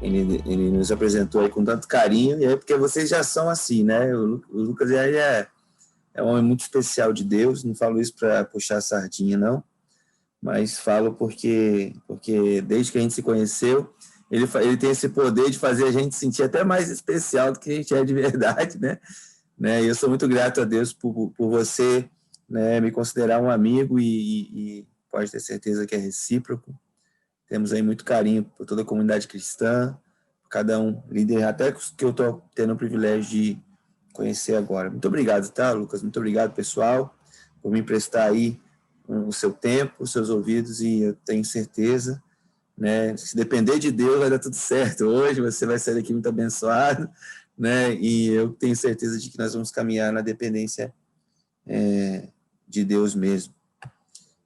ele nos apresentou aí com tanto carinho, e é porque vocês já são assim, né? O Lucas é um homem muito especial de Deus, não falo isso para puxar a sardinha, não, mas falo porque desde que a gente se conheceu, ele tem esse poder de fazer a gente sentir até mais especial do que a gente é de verdade, né? E eu sou muito grato a Deus por você, né, me considerar um amigo e pode ter certeza que é recíproco. Temos aí muito carinho por toda a comunidade cristã, por cada um líder, até que eu estou tendo o privilégio de conhecer agora. Muito obrigado, tá, Lucas? Muito obrigado, pessoal, por me emprestar aí o seu tempo, os seus ouvidos, e eu tenho certeza, né, se depender de Deus, vai dar tudo certo. Hoje você vai sair daqui muito abençoado, né, e eu tenho certeza de que nós vamos caminhar na dependência de Deus mesmo.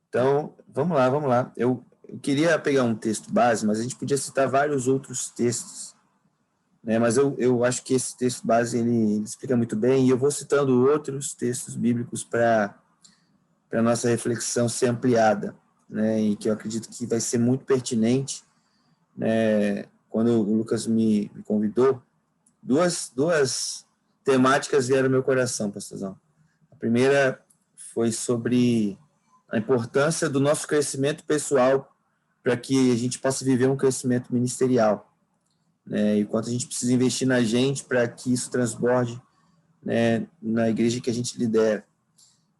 Então, vamos lá. Eu queria pegar um texto base, mas a gente podia citar vários outros textos, né? Mas eu acho que esse texto base ele explica muito bem, e eu vou citando outros textos bíblicos para a nossa reflexão ser ampliada, né? E que eu acredito que vai ser muito pertinente, né? Quando o Lucas me convidou, duas temáticas vieram ao meu coração, pastorzão. A primeira foi sobre a importância do nosso crescimento pessoal para que a gente possa viver um crescimento ministerial, né? E quanto a gente precisa investir na gente para que isso transborde, né, na igreja que a gente lidera.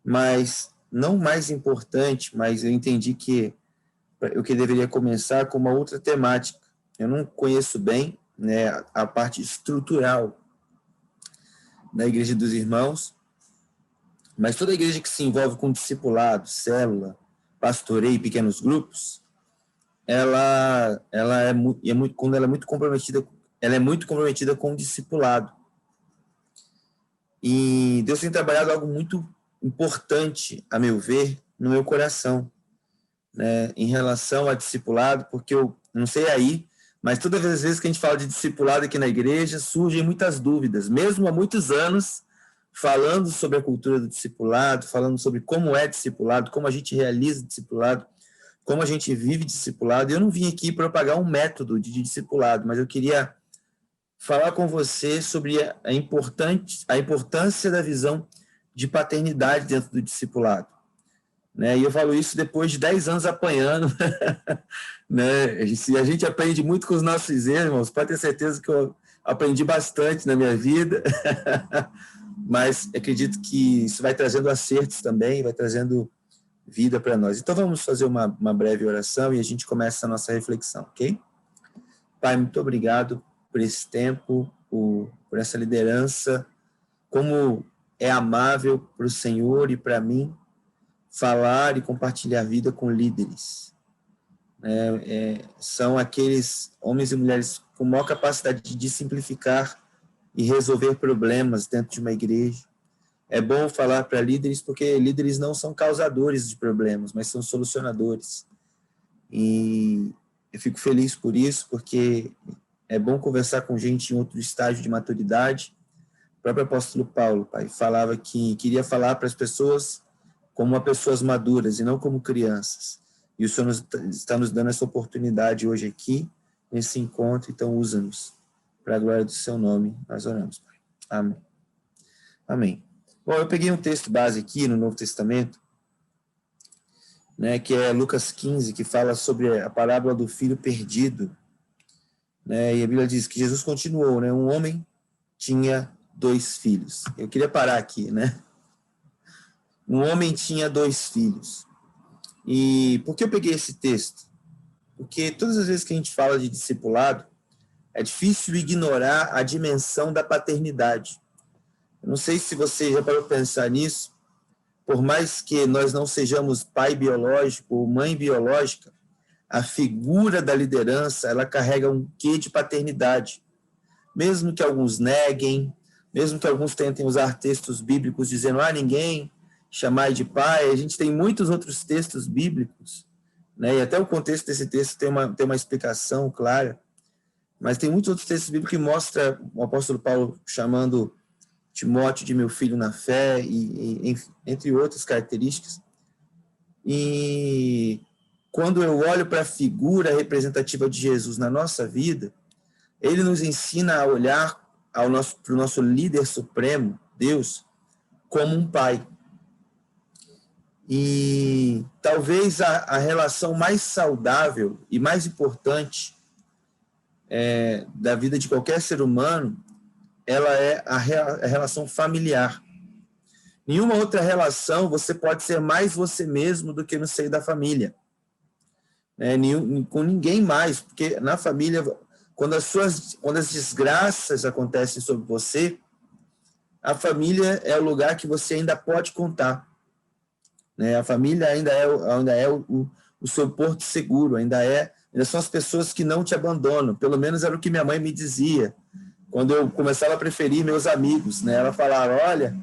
Mas, não mais importante, mas eu entendi que eu que deveria começar com uma outra temática. Eu não conheço bem, né, a parte estrutural da Igreja dos Irmãos, mas toda igreja que se envolve com discipulado, célula, pastoreio e pequenos grupos, ela é muito, quando ela é muito comprometida com o discipulado. E Deus tem trabalhado algo muito importante, a meu ver, no meu coração, né, em relação a discipulado, porque eu não sei aí, mas todas as vezes que a gente fala de discipulado aqui na igreja, surgem muitas dúvidas, mesmo há muitos anos, falando sobre a cultura do discipulado, falando sobre como é discipulado, como a gente realiza discipulado, como a gente vive discipulado. Eu não vim aqui propagar um método de discipulado, mas eu queria falar com você sobre a importância da visão de paternidade dentro do discipulado, né? E eu falo isso depois de 10 anos apanhando, né? Se a gente aprende muito com os nossos irmãos, pode ter certeza que eu aprendi bastante na minha vida, mas acredito que isso vai trazendo acertos também, vai trazendo vida para nós. Então vamos fazer uma breve oração e a gente começa a nossa reflexão, ok? Pai, muito obrigado por esse tempo, por essa liderança, como é amável para o Senhor e para mim falar e compartilhar a vida com líderes. São aqueles homens e mulheres com maior capacidade de simplificar e resolver problemas dentro de uma igreja. É bom falar para líderes, porque líderes não são causadores de problemas, mas são solucionadores. E eu fico feliz por isso, porque é bom conversar com gente em outro estágio de maturidade. O próprio apóstolo Paulo, pai, falava que queria falar para as pessoas como pessoas maduras e não como crianças. E o Senhor está nos dando essa oportunidade hoje aqui, nesse encontro, então usa-nos para a glória do seu nome. Nós oramos, pai. Amém. Amém. Bom, eu peguei um texto base aqui no Novo Testamento, né, que é Lucas 15, que fala sobre a parábola do filho perdido, né, e a Bíblia diz que Jesus continuou, né, um homem tinha 2 filhos. Eu queria parar aqui, né? Um homem tinha 2 filhos. E por que eu peguei esse texto? Porque todas as vezes que a gente fala de discipulado, é difícil ignorar a dimensão da paternidade. Eu não sei se você já parou para pensar nisso. Por mais que nós não sejamos pai biológico ou mãe biológica, a figura da liderança, ela carrega um quê de paternidade. Mesmo que alguns neguem, mesmo que alguns tentem usar textos bíblicos dizendo, ninguém chamar de pai, a gente tem muitos outros textos bíblicos, né? E até o contexto desse texto tem uma explicação clara, mas tem muitos outros textos bíblicos que mostram o apóstolo Paulo chamando Timóteo de meu filho na fé, e entre outras características. E quando eu olho para a figura representativa de Jesus na nossa vida, ele nos ensina a olhar para o nosso líder supremo, Deus, como um pai. E talvez a relação mais saudável e mais importante da vida de qualquer ser humano, ela é a relação familiar. Nenhuma outra relação você pode ser mais você mesmo do que no seio da família. Com ninguém mais, porque na família, quando as desgraças acontecem sobre você, a família é o lugar que você ainda pode contar. A família ainda é o seu porto seguro, ainda são as pessoas que não te abandonam. Pelo menos era o que minha mãe me dizia, quando eu começava a preferir meus amigos. Ela falava, olha,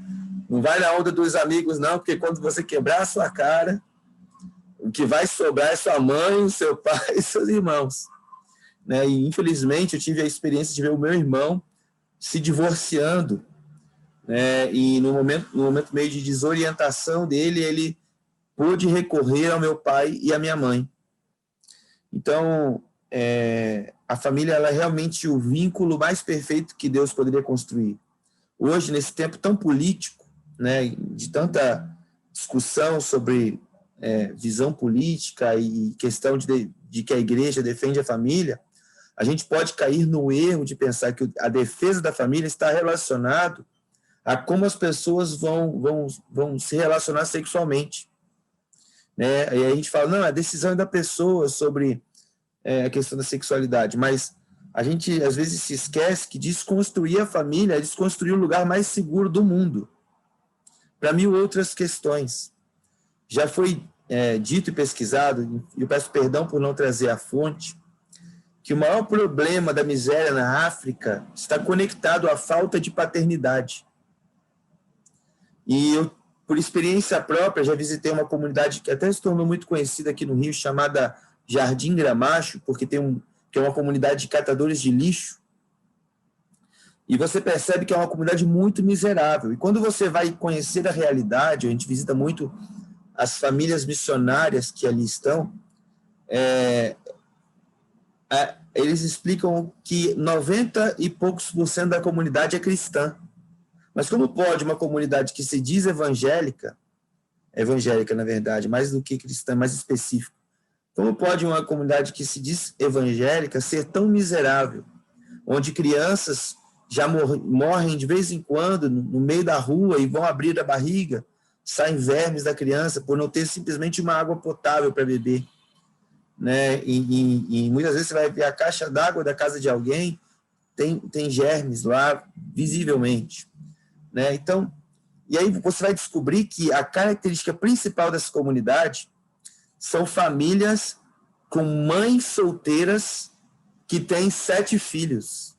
não vai na onda dos amigos não, porque quando você quebrar a sua cara, o que vai sobrar é sua mãe, o seu pai e seus irmãos. E, infelizmente, eu tive a experiência de ver o meu irmão se divorciando, e no momento meio de desorientação dele, ele pôde recorrer ao meu pai e à minha mãe. Então, a família ela é realmente o vínculo mais perfeito que Deus poderia construir. Hoje, nesse tempo tão político, de tanta discussão sobre visão política e questão de que a igreja defende a família, a gente pode cair no erro de pensar que a defesa da família está relacionado a como as pessoas vão se relacionar sexualmente. E aí a gente fala, não, a decisão é da pessoa sobre a questão da sexualidade, mas a gente às vezes se esquece que desconstruir a família é desconstruir o lugar mais seguro do mundo, para mil outras questões. Já foi dito e pesquisado, e eu peço perdão por não trazer a fonte, que o maior problema da miséria na África está conectado à falta de paternidade. E eu, por experiência própria, já visitei uma comunidade que até se tornou muito conhecida aqui no Rio, chamada Jardim Gramacho, porque que é uma comunidade de catadores de lixo. E você percebe que é uma comunidade muito miserável. E quando você vai conhecer a realidade, a gente visita muito as famílias missionárias que ali estão, eles explicam que 90 e poucos % da comunidade é cristã. Mas como pode uma comunidade que se diz evangélica, na verdade, mais do que cristã, mais específico, como pode uma comunidade que se diz evangélica ser tão miserável, onde crianças já morrem de vez em quando no meio da rua e vão abrir a barriga, saem vermes da criança por não ter simplesmente uma água potável para beber. E muitas vezes você vai ver a caixa d'água da casa de alguém, tem germes lá, visivelmente. Então, e aí você vai descobrir que a característica principal dessa comunidade são famílias com mães solteiras que têm 7 filhos.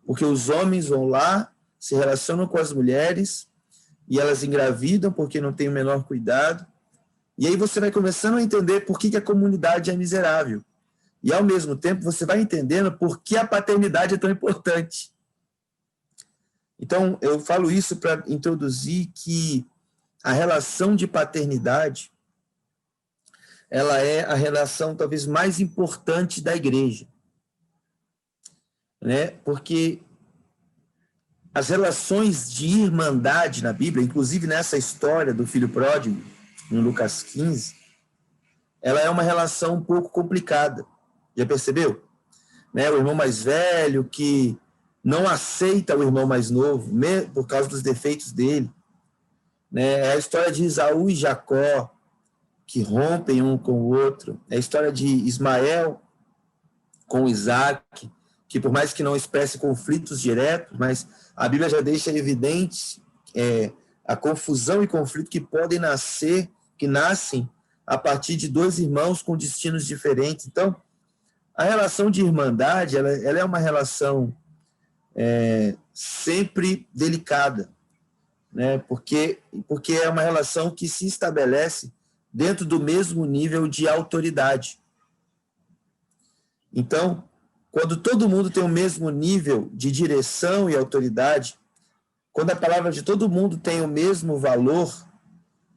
Porque os homens vão lá, se relacionam com as mulheres, e elas engravidam porque não têm o menor cuidado. E aí você vai começando a entender por que a comunidade é miserável. E, ao mesmo tempo, você vai entendendo por que a paternidade é tão importante. Então, eu falo isso para introduzir que a relação de paternidade ela é a relação talvez mais importante da igreja. Porque as relações de irmandade na Bíblia, inclusive nessa história do filho pródigo, em Lucas 15, ela é uma relação um pouco complicada. Já percebeu? O irmão mais velho que não aceita o irmão mais novo, por causa dos defeitos dele. É a história de Esaú e Jacó, que rompem um com o outro. É a história de Ismael com Isaac, que por mais que não expresse conflitos diretos, mas a Bíblia já deixa evidente a confusão e conflito que nascem a partir de 2 irmãos com destinos diferentes. Então, a relação de irmandade ela é uma relação sempre delicada, porque é uma relação que se estabelece dentro do mesmo nível de autoridade. Então, quando todo mundo tem o mesmo nível de direção e autoridade, quando a palavra de todo mundo tem o mesmo valor,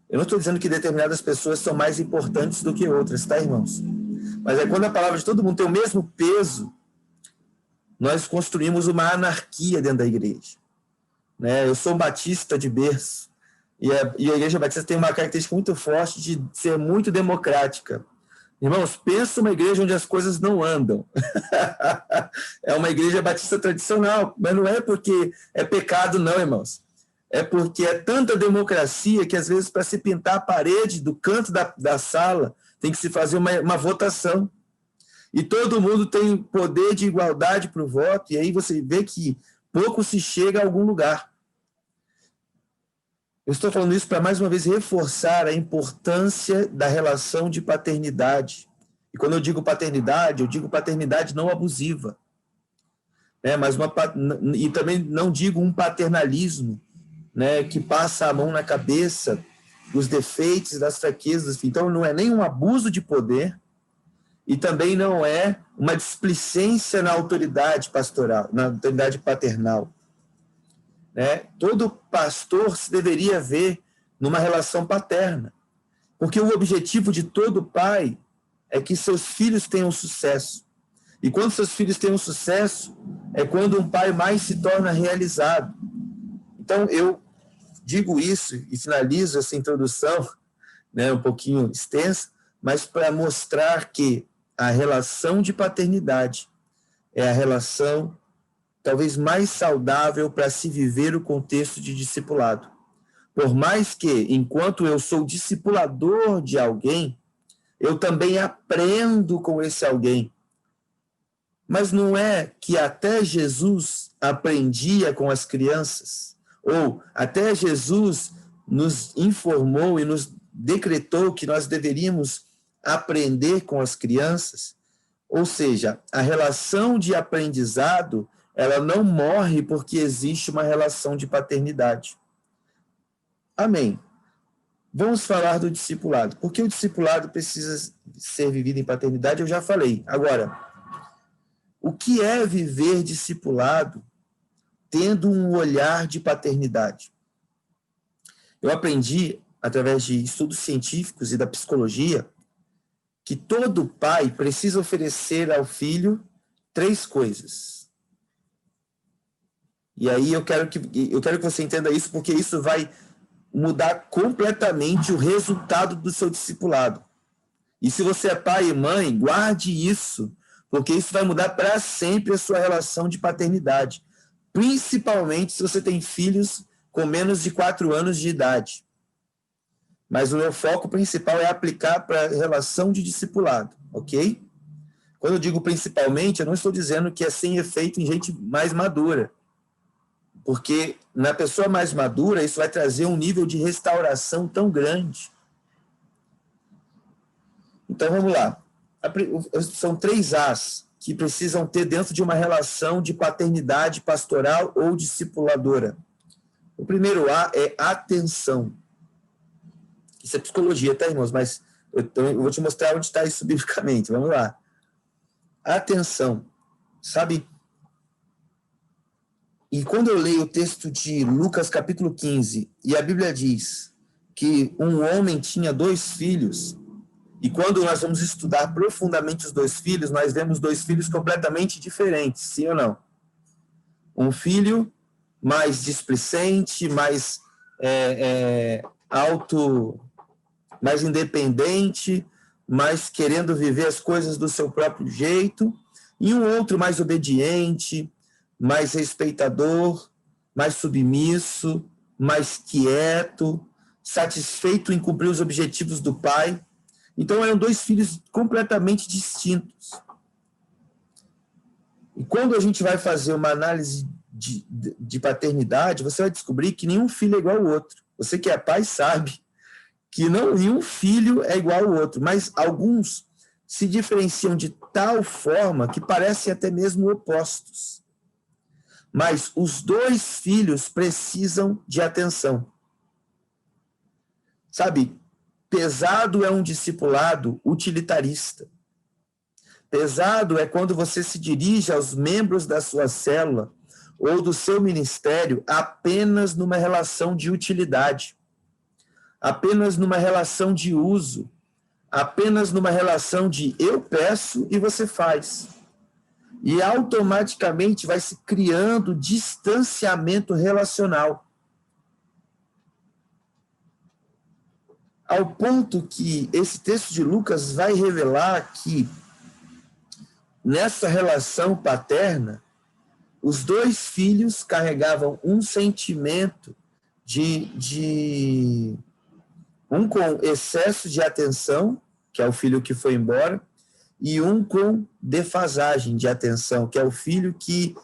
eu não estou dizendo que determinadas pessoas são mais importantes do que outras, tá, irmãos? Mas quando a palavra de todo mundo tem o mesmo peso, nós construímos uma anarquia dentro da igreja. Né? Eu sou batista de berço, e a Igreja Batista tem uma característica muito forte de ser muito democrática. Irmãos, pensa uma igreja onde as coisas não andam. É uma igreja batista tradicional, mas não é porque é pecado, não, irmãos. É porque é tanta democracia que, às vezes, para se pintar a parede do canto da sala, tem que se fazer uma votação. E todo mundo tem poder de igualdade para o voto, e aí você vê que pouco se chega a algum lugar. Eu estou falando isso para, mais uma vez, reforçar a importância da relação de paternidade. E quando eu digo paternidade não abusiva. Né? E também não digo um paternalismo, né, que passa a mão na cabeça dos defeitos e das fraquezas. Então, não é nem um abuso de poder e também não é uma displicência na autoridade pastoral, na autoridade paternal. Né? Todo pastor se deveria ver numa relação paterna, porque o objetivo de todo pai é que seus filhos tenham sucesso. E quando seus filhos têm sucesso, é quando um pai mais se torna realizado. Então, eu digo isso e finalizo essa introdução, né, um pouquinho extensa, mas para mostrar que a relação de paternidade é a relação talvez mais saudável para se viver o contexto de discipulado. Por mais que, enquanto eu sou discipulador de alguém, eu também aprendo com esse alguém. Mas não é que até Jesus aprendia com as crianças, ou até Jesus nos informou e nos decretou que nós deveríamos aprender com as crianças. Ou seja, a relação de aprendizado, ela não morre porque existe uma relação de paternidade. Amém. Vamos falar do discipulado. Porque o discipulado precisa ser vivido em paternidade, eu já falei. Agora, o que é viver discipulado tendo um olhar de paternidade? Eu aprendi, através de estudos científicos e da psicologia, que todo pai precisa oferecer ao filho 3 coisas. E aí eu quero que você entenda isso, porque isso vai mudar completamente o resultado do seu discipulado. E se você é pai e mãe, guarde isso, porque isso vai mudar para sempre a sua relação de paternidade, principalmente se você tem filhos com menos de 4 anos de idade. Mas o meu foco principal é aplicar para a relação de discipulado, ok? Quando eu digo principalmente, eu não estou dizendo que é sem efeito em gente mais madura, porque na pessoa mais madura isso vai trazer um nível de restauração tão grande. Então vamos lá. São 3 As que precisam ter dentro de uma relação de paternidade pastoral ou discipuladora. O primeiro A é atenção. Isso é psicologia, tá, irmãos? Mas eu vou te mostrar onde está isso biblicamente. Vamos lá. Atenção. Sabe? E quando eu leio o texto de Lucas capítulo 15, e a Bíblia diz que um homem tinha 2 filhos, e quando nós vamos estudar profundamente os 2 filhos, nós vemos 2 filhos completamente diferentes, sim ou não? Um filho mais displicente, mais mais independente, mais querendo viver as coisas do seu próprio jeito, e um outro mais obediente, mais respeitador, mais submisso, mais quieto, satisfeito em cumprir os objetivos do pai. Então, eram 2 filhos completamente distintos. E quando a gente vai fazer uma análise de paternidade, você vai descobrir que nenhum filho é igual ao outro. Você que é pai sabe que nenhum filho é igual ao outro, mas alguns se diferenciam de tal forma que parecem até mesmo opostos. Mas os 2 filhos precisam de atenção. Sabe, pesado é um discipulado utilitarista. Pesado é quando você se dirige aos membros da sua célula ou do seu ministério apenas numa relação de utilidade, apenas numa relação de uso, apenas numa relação de eu peço e você faz. E automaticamente vai se criando distanciamento relacional. Ao ponto que esse texto de Lucas vai revelar que, nessa relação paterna, os dois filhos carregavam um sentimento um com excesso de atenção, que é o filho que foi embora, e um com defasagem de atenção, que é o filho que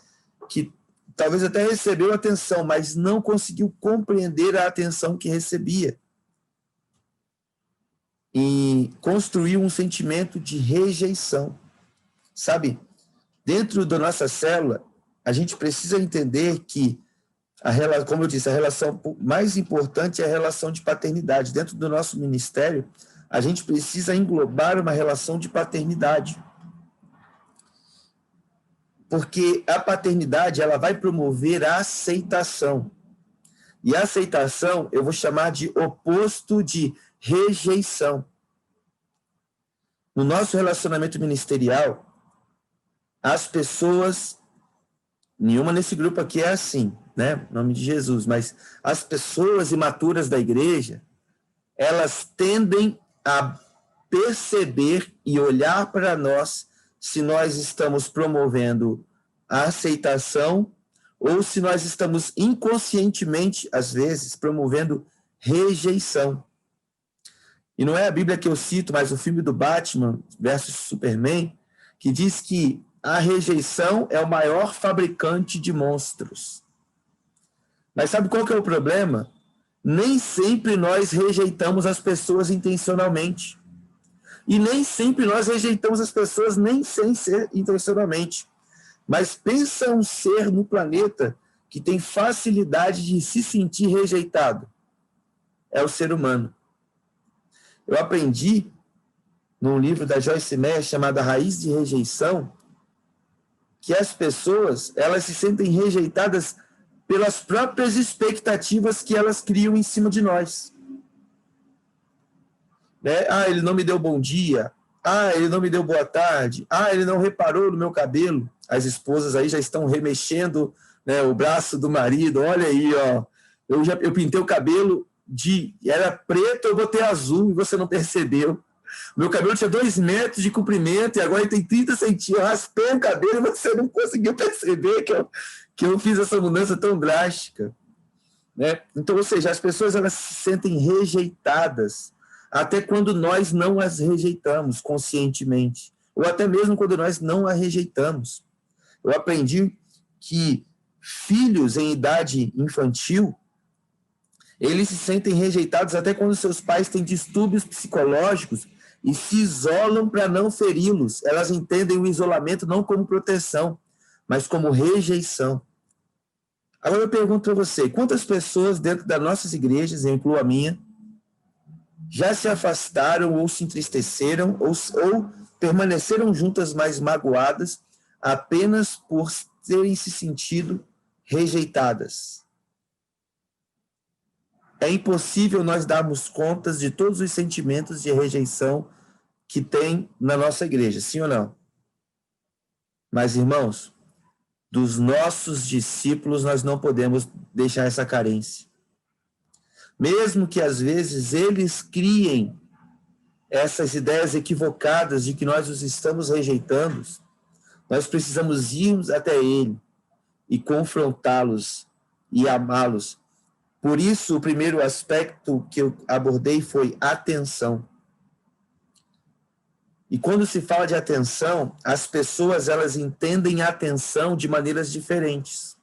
talvez até recebeu atenção, mas não conseguiu compreender a atenção que recebia. E construiu um sentimento de rejeição. Sabe, dentro da nossa célula, a gente precisa entender que, como eu disse, a relação mais importante é a relação de paternidade. Dentro do nosso ministério, a gente precisa englobar uma relação de paternidade. Porque a paternidade, ela vai promover a aceitação. E a aceitação eu vou chamar de oposto de rejeição. No nosso relacionamento ministerial, as pessoas, nenhuma nesse grupo aqui é assim, né? Em nome de Jesus, mas as pessoas imaturas da igreja, elas tendem a perceber e olhar para nós se nós estamos promovendo a aceitação ou se nós estamos inconscientemente, às vezes, promovendo rejeição. E não é a Bíblia que eu cito, mas o filme do Batman versus Superman, que diz que a rejeição é o maior fabricante de monstros. Mas sabe qual que é o problema? Nem sempre nós rejeitamos as pessoas intencionalmente. E nem sempre nós rejeitamos as pessoas nem sem ser intencionalmente. Mas pensa um ser no planeta que tem facilidade de se sentir rejeitado. É o ser humano. Eu aprendi num livro da Joyce Meyer chamado A Raiz de Rejeição que as pessoas, elas se sentem rejeitadas pelas próprias expectativas que elas criam em cima de nós. Né? Ah, ele não me deu bom dia. Ah, ele não me deu boa tarde. Ah, ele não reparou no meu cabelo. As esposas aí já estão remexendo, né, o braço do marido. Olha aí, ó. Eu pintei o cabelo era preto, eu botei azul e você não percebeu. Meu cabelo tinha 2 metros de comprimento e agora ele tem 30 centímetros. Eu raspei o cabelo e você não conseguiu perceber que eu fiz essa mudança tão drástica. Né? Então, ou seja, as pessoas elas se sentem rejeitadas até quando nós não as rejeitamos conscientemente, ou até mesmo quando nós não a rejeitamos. Eu aprendi que filhos em idade infantil, eles se sentem rejeitados até quando seus pais têm distúrbios psicológicos e se isolam para não feri-los. Elas entendem o isolamento não como proteção, mas como rejeição. Agora eu pergunto para você, quantas pessoas dentro das nossas igrejas, eu incluo a minha, já se afastaram ou se entristeceram ou permaneceram juntas mais magoadas apenas por terem se sentido rejeitadas? É impossível nós darmos contas de todos os sentimentos de rejeição que tem na nossa igreja, sim ou não? Mas, irmãos, dos nossos discípulos nós não podemos deixar essa carência. Mesmo que às vezes eles criem essas ideias equivocadas de que nós os estamos rejeitando, nós precisamos ir até ele e confrontá-los e amá-los. Por isso, o primeiro aspecto que eu abordei foi atenção. E quando se fala de atenção, as pessoas elas entendem a atenção de maneiras diferentes.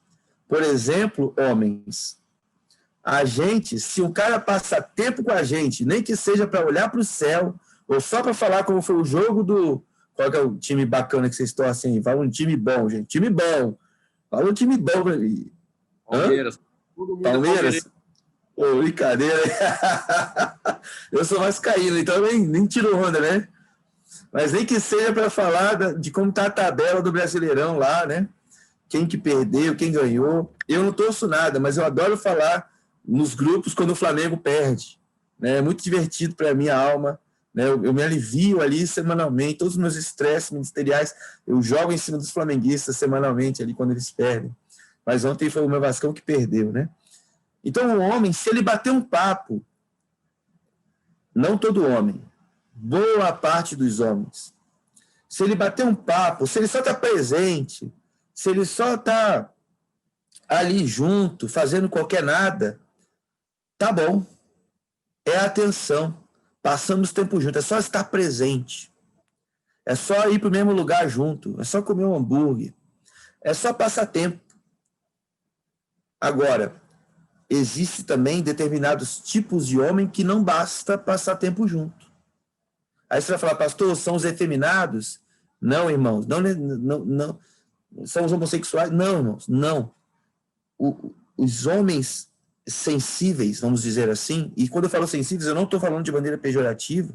Por exemplo, homens, a gente, se um cara passa tempo com a gente, nem que seja para olhar para o céu, ou só para falar como foi o jogo qual que é o time bacana que vocês torcem aí? Fala um time bom, gente. Time bom. Fala um time bom para mim. Palmeiras. Palmeiras? Ô, brincadeira. Eu sou vascaíno, então nem tiro onda, né? Mas nem que seja para falar de como está a tabela do Brasileirão lá, né? Quem que perdeu, quem ganhou. Eu não torço nada, mas eu adoro falar nos grupos quando o Flamengo perde. Né? É muito divertido para a minha alma né? Eu me alivio ali semanalmente, todos os meus estresses ministeriais, eu jogo em cima dos flamenguistas semanalmente ali quando eles perdem. Mas ontem foi o meu Vascão que perdeu, né? Então o homem, se ele bater um papo, não todo homem, boa parte dos homens, se ele bater um papo, se ele só está presente, se ele só está ali junto, fazendo qualquer nada, tá bom. É atenção. Passamos tempo junto, é só estar presente. É só ir para o mesmo lugar junto, é só comer um hambúrguer, é só passar tempo. Agora, existe também determinados tipos de homem que não basta passar tempo junto. Aí você vai falar, pastor, são os efeminados? Não, irmãos, não. São os homossexuais? Não, irmãos, não. Os homens sensíveis, vamos dizer assim, e quando eu falo sensíveis, eu não estou falando de maneira pejorativa,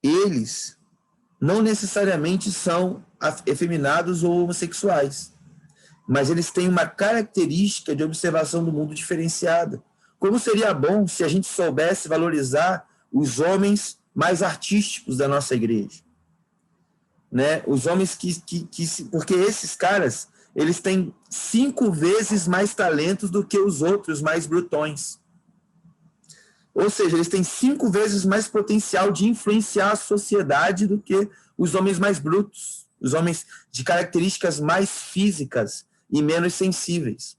eles não necessariamente são efeminados ou homossexuais, mas eles têm uma característica de observação do mundo diferenciada. Como seria bom se a gente soubesse valorizar os homens mais artísticos da nossa igreja, né? Os homens porque esses caras, eles têm 5 vezes mais talentos do que os outros mais brutões. Ou seja, eles têm 5 vezes mais potencial de influenciar a sociedade do que os homens mais brutos, os homens de características mais físicas e menos sensíveis.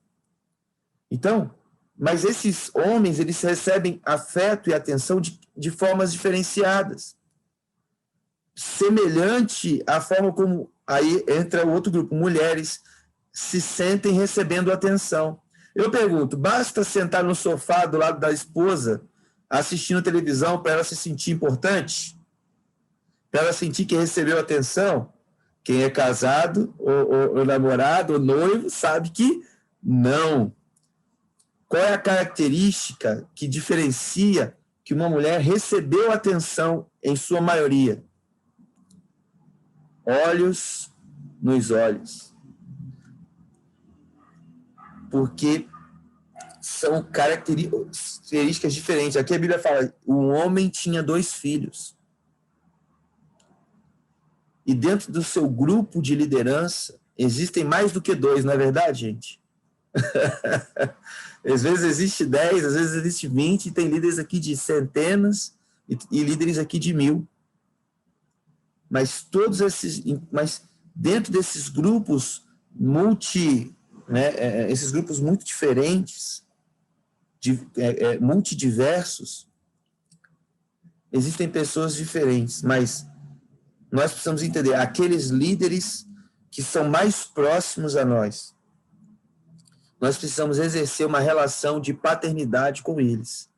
Então, mas esses homens, eles recebem afeto e atenção de formas diferenciadas. Semelhante à forma como aí entra o outro grupo, mulheres se sentem recebendo atenção. Eu pergunto, basta sentar no sofá do lado da esposa, assistindo televisão, para ela se sentir importante? Para ela sentir que recebeu atenção? Quem é casado, ou namorado, ou noivo, sabe que não. Qual é a característica que diferencia que uma mulher recebeu atenção em sua maioria? Olhos nos olhos. Porque são características diferentes. Aqui a Bíblia fala, um homem tinha 2 filhos. E dentro do seu grupo de liderança, existem mais do que 2, não é verdade, gente? Às vezes existe 10, às vezes existe 20, e tem líderes aqui de centenas e líderes aqui de 1000. Mas dentro desses grupos esses grupos muito diferentes, multidiversos, existem pessoas diferentes, mas nós precisamos entender aqueles líderes que são mais próximos a nós. Nós precisamos exercer uma relação de paternidade com eles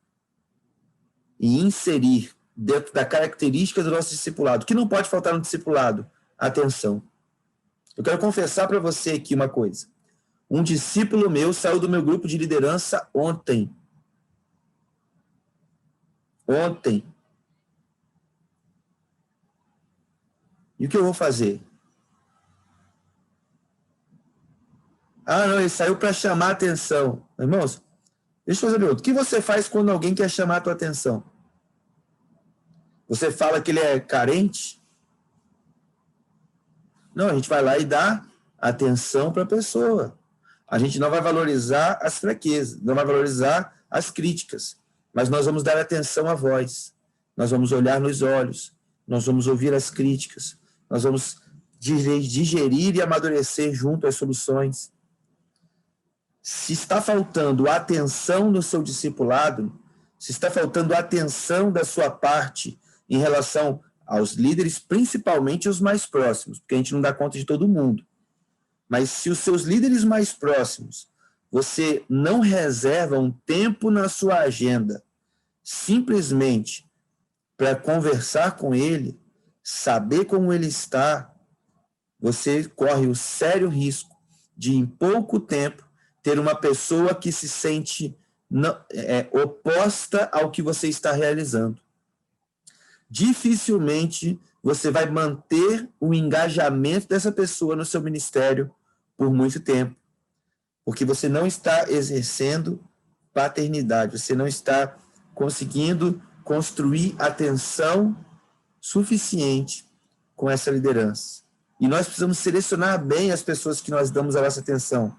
e inserir dentro da característica do nosso discipulado, que não pode faltar no discipulado, atenção. Eu quero confessar para você aqui uma coisa. Um discípulo meu saiu do meu grupo de liderança ontem. E o que eu vou fazer? Não, ele saiu para chamar a atenção. Irmãos, deixa eu fazer uma pergunta. O que você faz quando alguém quer chamar a tua atenção? Você fala que ele é carente? Não, a gente vai lá e dá atenção para a pessoa. A gente não vai valorizar as fraquezas, não vai valorizar as críticas, mas nós vamos dar atenção à voz. Nós vamos olhar nos olhos, nós vamos ouvir as críticas, nós vamos digerir e amadurecer junto às soluções. Se está faltando atenção no seu discipulado, se está faltando atenção da sua parte em relação aos líderes, principalmente os mais próximos, porque a gente não dá conta de todo mundo. Mas se os seus líderes mais próximos, você não reserva um tempo na sua agenda, simplesmente para conversar com ele, saber como ele está, você corre o sério risco de, em pouco tempo, ter uma pessoa que se sente oposta ao que você está realizando. Dificilmente você vai manter o engajamento dessa pessoa no seu ministério por muito tempo, porque você não está exercendo paternidade, você não está conseguindo construir atenção suficiente com essa liderança. E nós precisamos selecionar bem as pessoas que nós damos a nossa atenção.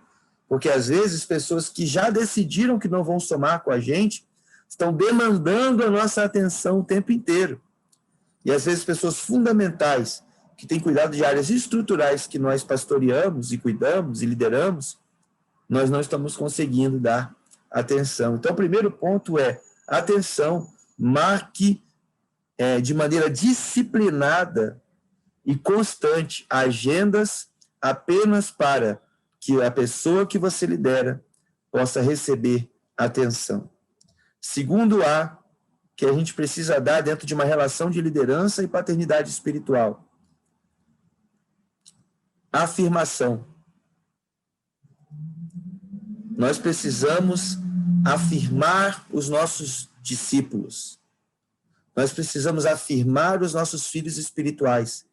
Porque, às vezes, pessoas que já decidiram que não vão somar com a gente estão demandando a nossa atenção o tempo inteiro. E, às vezes, pessoas fundamentais que têm cuidado de áreas estruturais que nós pastoreamos e cuidamos e lideramos, nós não estamos conseguindo dar atenção. Então, o primeiro ponto é atenção, marque de maneira disciplinada e constante agendas apenas para que a pessoa que você lidera possa receber atenção. Segundo A, que a gente precisa dar dentro de uma relação de liderança e paternidade espiritual. Afirmação. Nós precisamos afirmar os nossos discípulos. Nós precisamos afirmar os nossos filhos espirituais.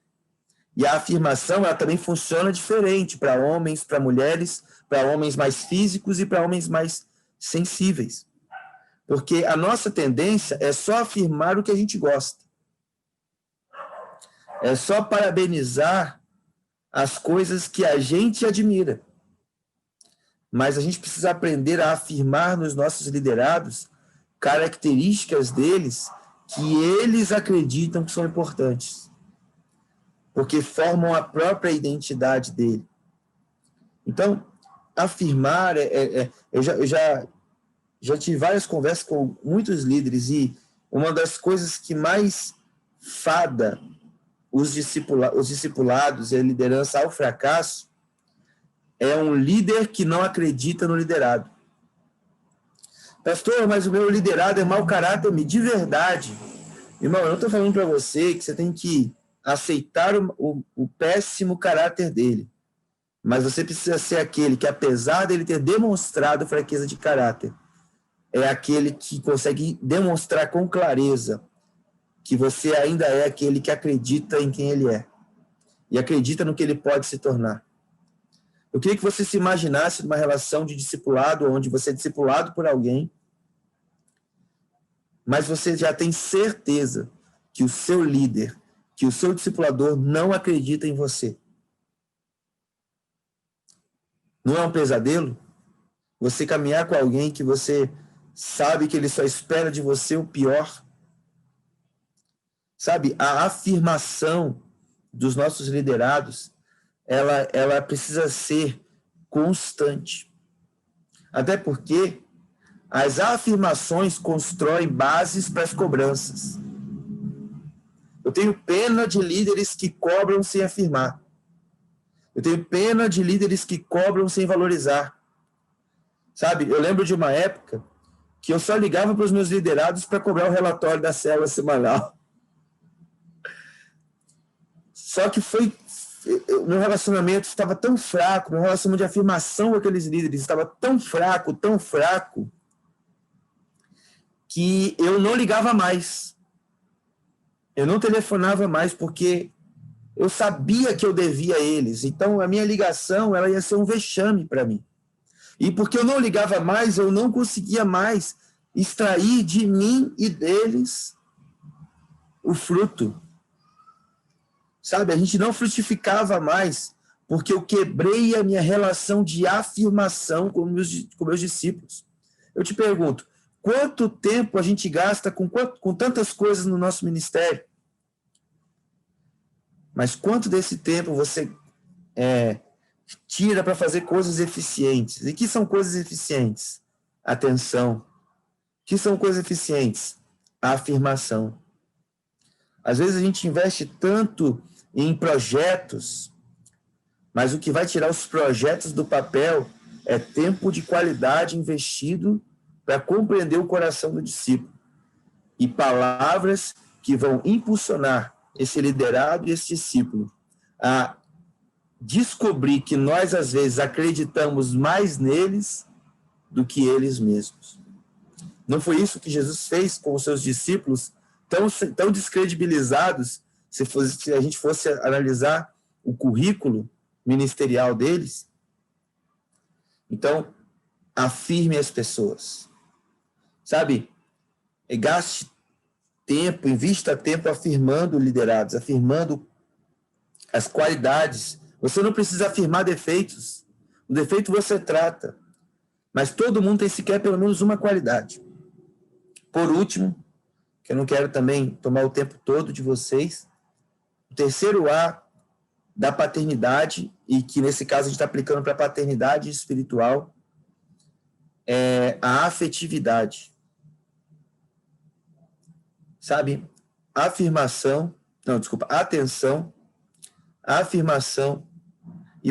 E a afirmação, ela também funciona diferente para homens, para mulheres, para homens mais físicos e para homens mais sensíveis. Porque a nossa tendência é só afirmar o que a gente gosta. É só parabenizar as coisas que a gente admira. Mas a gente precisa aprender a afirmar nos nossos liderados características deles que eles acreditam que são importantes. Porque formam a própria identidade dele. Então, afirmar, eu já tive várias conversas com muitos líderes e uma das coisas que mais fada os discipulados e a liderança ao fracasso é um líder que não acredita no liderado. Pastor, mas o meu liderado é mau caráter, de verdade. Irmão, eu não estou falando para você que você tem que aceitar o péssimo caráter dele. Mas você precisa ser aquele que, apesar dele ter demonstrado fraqueza de caráter, é aquele que consegue demonstrar com clareza que você ainda é aquele que acredita em quem ele é. E acredita no que ele pode se tornar. Eu queria que você se imaginasse numa relação de discipulado, onde você é discipulado por alguém, mas você já tem certeza que o seu líder, que o seu discipulador não acredita em você. Não é um pesadelo? Você caminhar com alguém que você sabe que ele só espera de você o pior? Sabe, a afirmação dos nossos liderados, ela precisa ser constante. Até porque as afirmações constroem bases para as cobranças. Eu tenho pena de líderes que cobram sem afirmar. Eu tenho pena de líderes que cobram sem valorizar. Sabe, eu lembro de uma época que eu só ligava para os meus liderados para cobrar o relatório da célula semanal. Só que meu relacionamento estava tão fraco, meu relacionamento de afirmação com aqueles líderes estava tão fraco, que eu não ligava mais. Eu não telefonava mais, porque eu sabia que eu devia a eles. Então, a minha ligação ela ia ser um vexame para mim. E porque eu não ligava mais, eu não conseguia mais extrair de mim e deles o fruto. Sabe, a gente não frutificava mais, porque eu quebrei a minha relação de afirmação com meus discípulos. Eu te pergunto, quanto tempo a gente gasta com tantas coisas no nosso ministério? Mas quanto desse tempo você tira para fazer coisas eficientes? E que são coisas eficientes? Atenção. Que são coisas eficientes? A afirmação. Às vezes a gente investe tanto em projetos, mas o que vai tirar os projetos do papel é tempo de qualidade investido para compreender o coração do discípulo. E palavras que vão impulsionar esse liderado e esse discípulo a descobrir que nós, às vezes, acreditamos mais neles do que eles mesmos. Não foi isso que Jesus fez com os seus discípulos, tão descredibilizados, se a gente fosse analisar o currículo ministerial deles? Então, afirme as pessoas. Sabe, gaste tempo, invista tempo afirmando liderados, afirmando as qualidades. Você não precisa afirmar defeitos. O defeito você trata. Mas todo mundo tem sequer pelo menos uma qualidade. Por último, que eu não quero também tomar o tempo todo de vocês, o terceiro A da paternidade, e que nesse caso a gente está aplicando para a paternidade espiritual, é a afetividade. Sabe? Atenção, afirmação e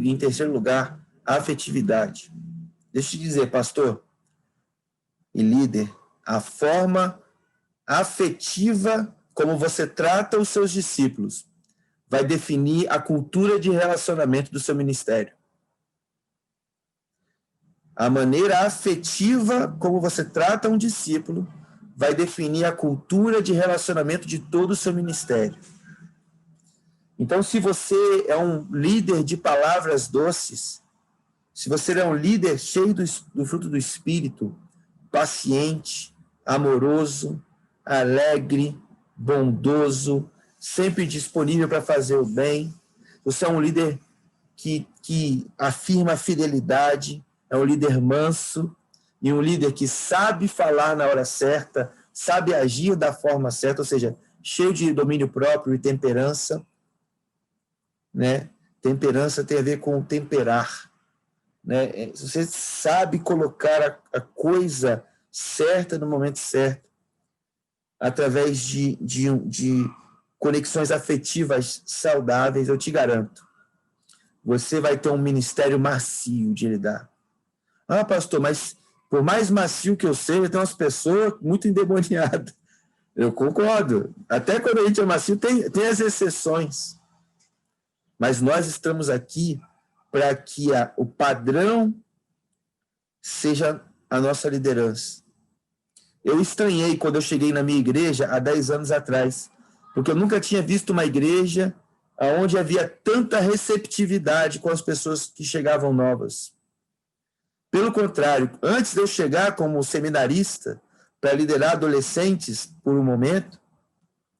em terceiro lugar, a afetividade. Deixa eu te dizer, pastor e líder, a forma afetiva como você trata os seus discípulos vai definir a cultura de relacionamento do seu ministério. A maneira afetiva como você trata um discípulo vai definir a cultura de relacionamento de todo o seu ministério. Então, se você é um líder de palavras doces, se você é um líder cheio do fruto do Espírito, paciente, amoroso, alegre, bondoso, sempre disponível para fazer o bem, você é um líder que afirma a fidelidade, é um líder manso e um líder que sabe falar na hora certa, sabe agir da forma certa, ou seja, cheio de domínio próprio e temperança, né? Temperança tem a ver com temperar, né? Você sabe colocar a coisa certa no momento certo, através de conexões afetivas saudáveis, eu te garanto, você vai ter um ministério macio de lidar. Ah, pastor, mas por mais macio que eu seja, tem umas pessoas muito endemoniadas. Eu concordo. Até quando a gente é macio, tem as exceções. Mas nós estamos aqui para que o padrão seja a nossa liderança. Eu estranhei quando eu cheguei na minha igreja há 10 anos atrás, porque eu nunca tinha visto uma igreja onde havia tanta receptividade com as pessoas que chegavam novas. Pelo contrário, antes de eu chegar como seminarista para liderar adolescentes por um momento,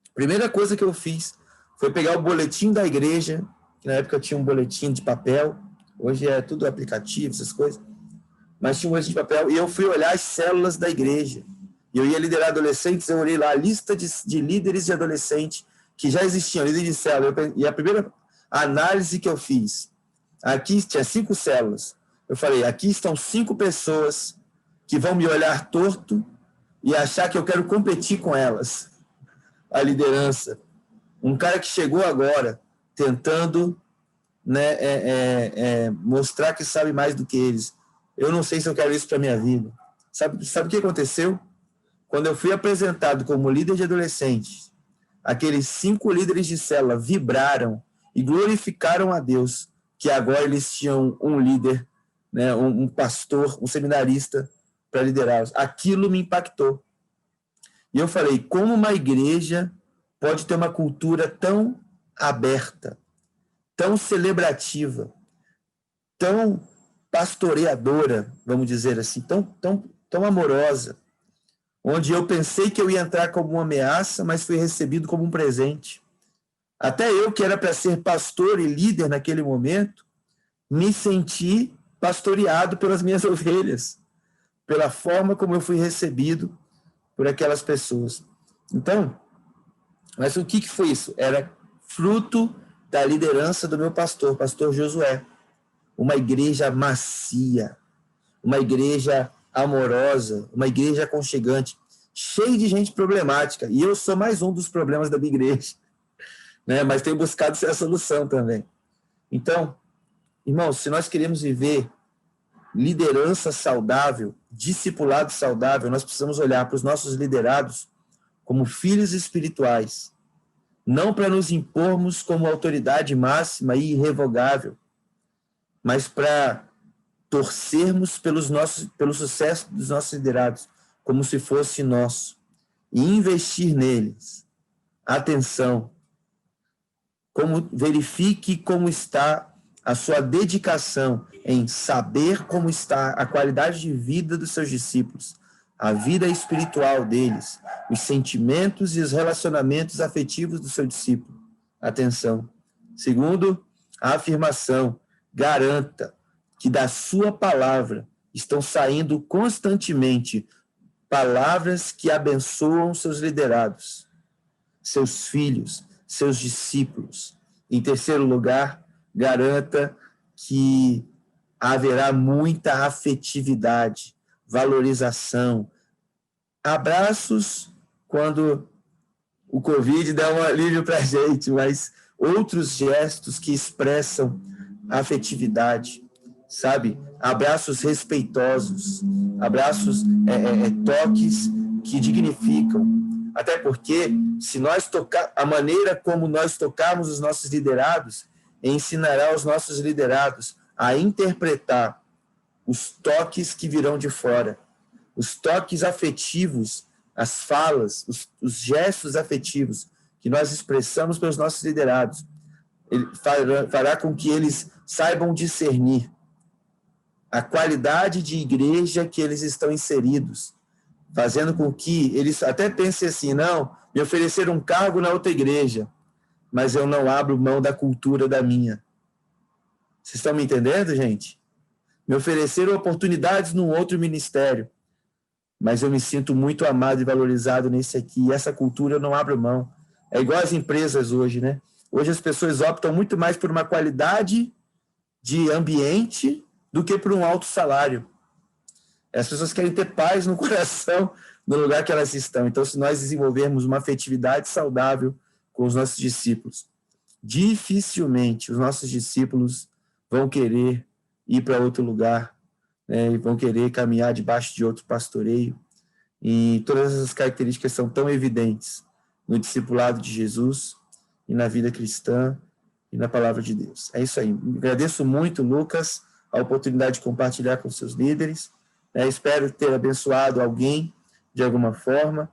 a primeira coisa que eu fiz foi pegar o boletim da igreja, que na época tinha um boletim de papel, hoje é tudo aplicativo, essas coisas, mas tinha um boletim de papel, e eu fui olhar as células da igreja. E eu ia liderar adolescentes, eu olhei lá a lista de líderes de adolescentes que já existiam, líderes de célula, e a primeira análise que eu fiz, aqui tinha 5 células, eu falei, aqui estão 5 pessoas que vão me olhar torto e achar que eu quero competir com elas. A liderança. Um cara que chegou agora, tentando, né, mostrar que sabe mais do que eles. Eu não sei se eu quero isso para a minha vida. Sabe o que aconteceu? Quando eu fui apresentado como líder de adolescentes, aqueles 5 líderes de célula vibraram e glorificaram a Deus, que agora eles tinham um líder, né, um pastor, um seminarista para liderá-los. Aquilo me impactou. E eu falei, como uma igreja pode ter uma cultura tão aberta, tão celebrativa, tão pastoreadora, vamos dizer assim, tão amorosa, onde eu pensei que eu ia entrar como uma ameaça, mas fui recebido como um presente. Até eu, que era para ser pastor e líder naquele momento, me senti pastoreado pelas minhas ovelhas, pela forma como eu fui recebido por aquelas pessoas. Então, mas o que foi isso? Era fruto da liderança do meu pastor Josué. Uma igreja macia, uma igreja amorosa, uma igreja aconchegante, cheia de gente problemática. E eu sou mais um dos problemas da minha igreja, né? Mas tenho buscado ser a solução também. Então, irmãos, se nós queremos viver liderança saudável, discipulado saudável, nós precisamos olhar para os nossos liderados como filhos espirituais, não para nos impormos como autoridade máxima e irrevogável, mas para torcermos pelo sucesso dos nossos liderados, como se fosse nosso, e investir neles. Atenção, verifique como está a sua dedicação em saber como está a qualidade de vida dos seus discípulos, a vida espiritual deles, os sentimentos e os relacionamentos afetivos do seu discípulo. Atenção. Segundo, a afirmação: garanta que da sua palavra estão saindo constantemente palavras que abençoam seus liderados, seus filhos, seus discípulos. Em terceiro lugar, garanta que haverá muita afetividade, valorização, abraços quando o Covid dá um alívio para a gente, mas outros gestos que expressam afetividade, sabe? Abraços respeitosos, abraços, toques que dignificam. Até porque, se nós a maneira como nós tocarmos os nossos liderados, ensinará os nossos liderados a interpretar os toques que virão de fora, os toques afetivos, as falas, os gestos afetivos que nós expressamos pelos nossos liderados. Ele fará com que eles saibam discernir a qualidade de igreja que eles estão inseridos, fazendo com que eles até pensem assim: não, me ofereceram um cargo na outra igreja, mas eu não abro mão da cultura da minha. Vocês estão me entendendo, gente? Me ofereceram oportunidades num outro ministério, mas eu me sinto muito amado e valorizado nesse aqui, e essa cultura eu não abro mão. É igual as empresas hoje, né? Hoje as pessoas optam muito mais por uma qualidade de ambiente do que por um alto salário. As pessoas querem ter paz no coração no lugar que elas estão. Então, se nós desenvolvermos uma afetividade saudável com os nossos discípulos, dificilmente os nossos discípulos vão querer ir para outro lugar, né, e vão querer caminhar debaixo de outro pastoreio. E todas essas características são tão evidentes no discipulado de Jesus e na vida cristã e na palavra de Deus. É isso aí. Agradeço muito, Lucas, a oportunidade de compartilhar com seus líderes. Espero ter abençoado alguém de alguma forma,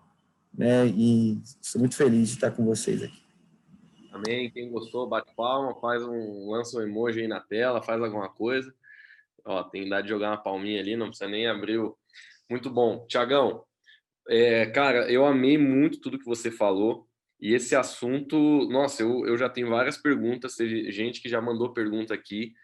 né, e estou muito feliz de estar com vocês aqui. Amém. Quem gostou, bate palma, lança um emoji aí na tela, faz alguma coisa. Ó, tem idade de jogar uma palminha ali, não precisa nem abrir o... Muito bom. Tiagão, cara, eu amei muito tudo que você falou, e esse assunto, nossa, eu já tenho várias perguntas, teve gente que já mandou pergunta aqui,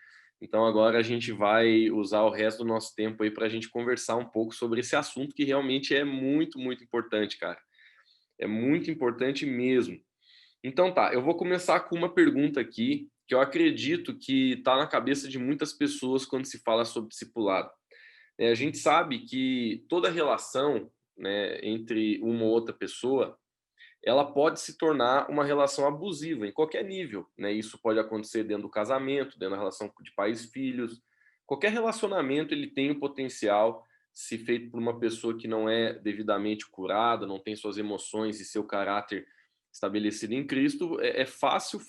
então agora a gente vai usar o resto do nosso tempo aí para a gente conversar um pouco sobre esse assunto que realmente é muito, muito importante, cara. É muito importante mesmo. Então tá, eu vou começar com uma pergunta aqui, que eu acredito que está na cabeça de muitas pessoas quando se fala sobre discipulado. A gente sabe que toda relação, né, entre uma ou outra pessoa, ela pode se tornar uma relação abusiva em qualquer nível, né? Isso pode acontecer dentro do casamento, dentro da relação de pais e filhos. Qualquer relacionamento ele tem o potencial, se feito por uma pessoa que não é devidamente curada, não tem suas emoções e seu caráter estabelecido em Cristo, é fácil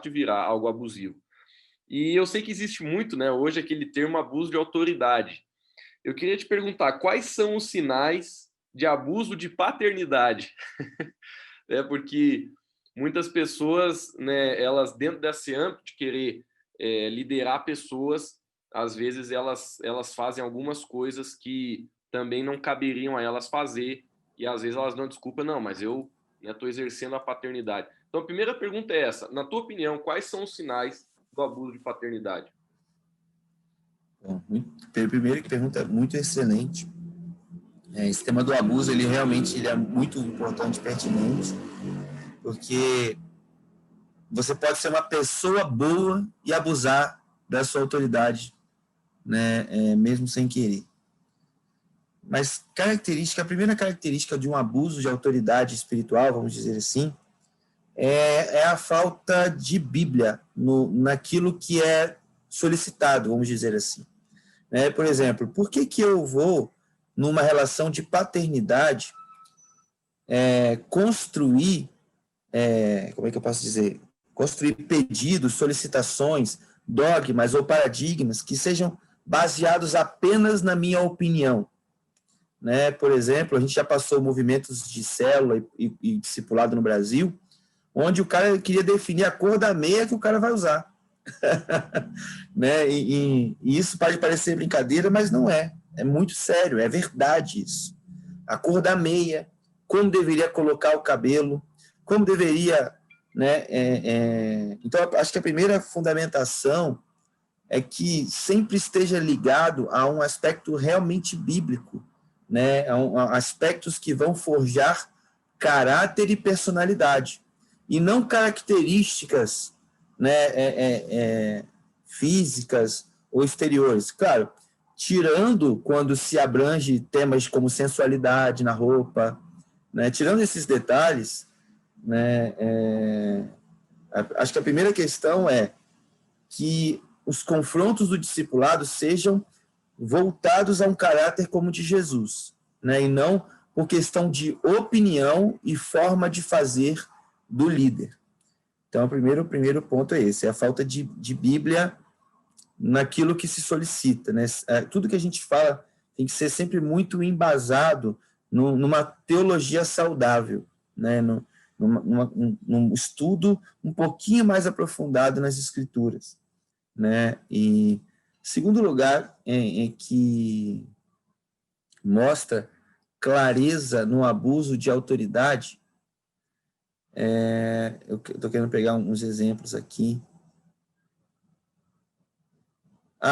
de virar algo abusivo. E eu sei que existe muito, né, hoje aquele termo abuso de autoridade. Eu queria te perguntar, quais são os sinais de abuso de paternidade? Porque muitas pessoas, né, elas dentro desse âmbito de querer liderar pessoas, às vezes elas fazem algumas coisas que também não caberiam a elas fazer, e às vezes elas dão desculpa, não, mas eu estou exercendo a paternidade. Então a primeira pergunta é essa: na tua opinião, quais são os sinais do abuso de paternidade? Bom, primeiro, que pergunta muito excelente. Esse tema do abuso, ele realmente é muito importante, pertinente, porque você pode ser uma pessoa boa e abusar da sua autoridade, né, mesmo sem querer. Mas a primeira característica de um abuso de autoridade espiritual, vamos dizer assim, é a falta de Bíblia naquilo que é solicitado, vamos dizer assim. Por exemplo, por que eu vou, numa relação de paternidade, construir, como é que eu posso dizer? Construir pedidos, solicitações, dogmas ou paradigmas que sejam baseados apenas na minha opinião. Por exemplo, a gente já passou movimentos de célula e discipulado no Brasil, onde o cara queria definir a cor da meia que o cara vai usar. E isso pode parecer brincadeira, mas não é. É muito sério, é verdade isso. a cor da meia, como deveria colocar o cabelo, como deveria, né? Então, acho que a primeira fundamentação é que sempre esteja ligado a um aspecto realmente bíblico, né? A aspectos que vão forjar caráter e personalidade, e não características, né, físicas ou exteriores. Claro, tirando quando se abrange temas como sensualidade na roupa, né, tirando esses detalhes, né, acho que a primeira questão é que os confrontos do discipulado sejam voltados a um caráter como o de Jesus, né, e não por questão de opinião e forma de fazer do líder. Então, o primeiro ponto é esse, é a falta de Bíblia naquilo que se solicita, né? Tudo que a gente fala tem que ser sempre muito embasado numa teologia saudável, né? Num estudo um pouquinho mais aprofundado nas Escrituras, né? E, segundo lugar, é que mostra clareza no abuso de autoridade. Eu estou querendo pegar uns exemplos aqui.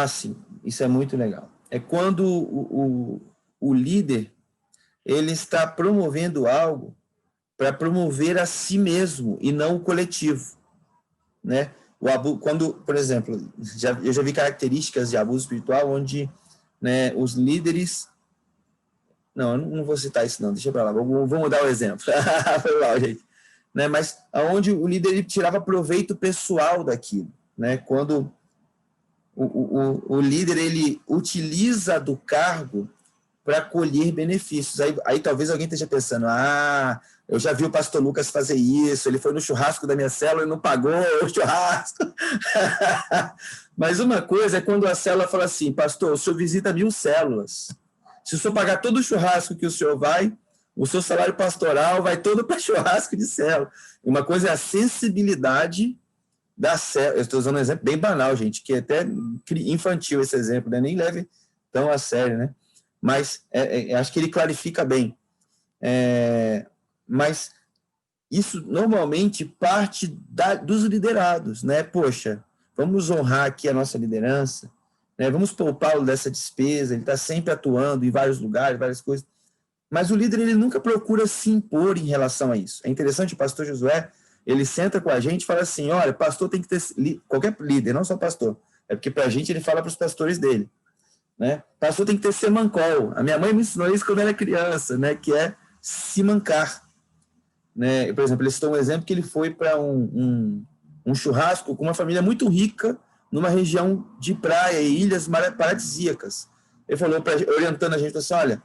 Sim, isso é muito legal. É quando o líder ele está promovendo algo para promover a si mesmo e não o coletivo, né? Quando, por exemplo, eu já vi características de abuso espiritual onde, né, os líderes... Não, eu não vou citar isso não, deixa para lá, vou mudar o exemplo. Foi mal, gente. Né, mas onde o líder ele tirava proveito pessoal daquilo, né? Quando o líder ele utiliza do cargo para colher benefícios. Aí talvez alguém esteja pensando, eu já vi o pastor Lucas fazer isso, ele foi no churrasco da minha célula e não pagou o churrasco. Mas uma coisa é quando a célula fala assim, pastor, o senhor visita 1000 células. Se o senhor pagar todo o churrasco que o senhor vai, o seu salário pastoral vai todo para churrasco de célula. Uma coisa é a sensibilidade da célula. Eu estou usando um exemplo bem banal, gente, que é até infantil esse exemplo, né? Nem leve tão a sério, né? Mas acho que ele clarifica bem. Mas isso normalmente parte dos liderados, né? Poxa, vamos honrar aqui a nossa liderança, né? Vamos poupá-lo dessa despesa, ele está sempre atuando em vários lugares, várias coisas. Mas o líder ele nunca procura se impor em relação a isso. É interessante, o pastor Josué, ele senta com a gente e fala assim, olha, pastor tem que ter... Qualquer líder, não só pastor. É porque para a gente ele fala para os pastores dele. Né? Pastor tem que ter semancol. A minha mãe me ensinou isso quando eu era criança, né? Que é se mancar. Né? Por exemplo, ele citou um exemplo que ele foi para um churrasco com uma família muito rica numa região de praia e ilhas paradisíacas. Ele falou, orientando a gente, assim, olha,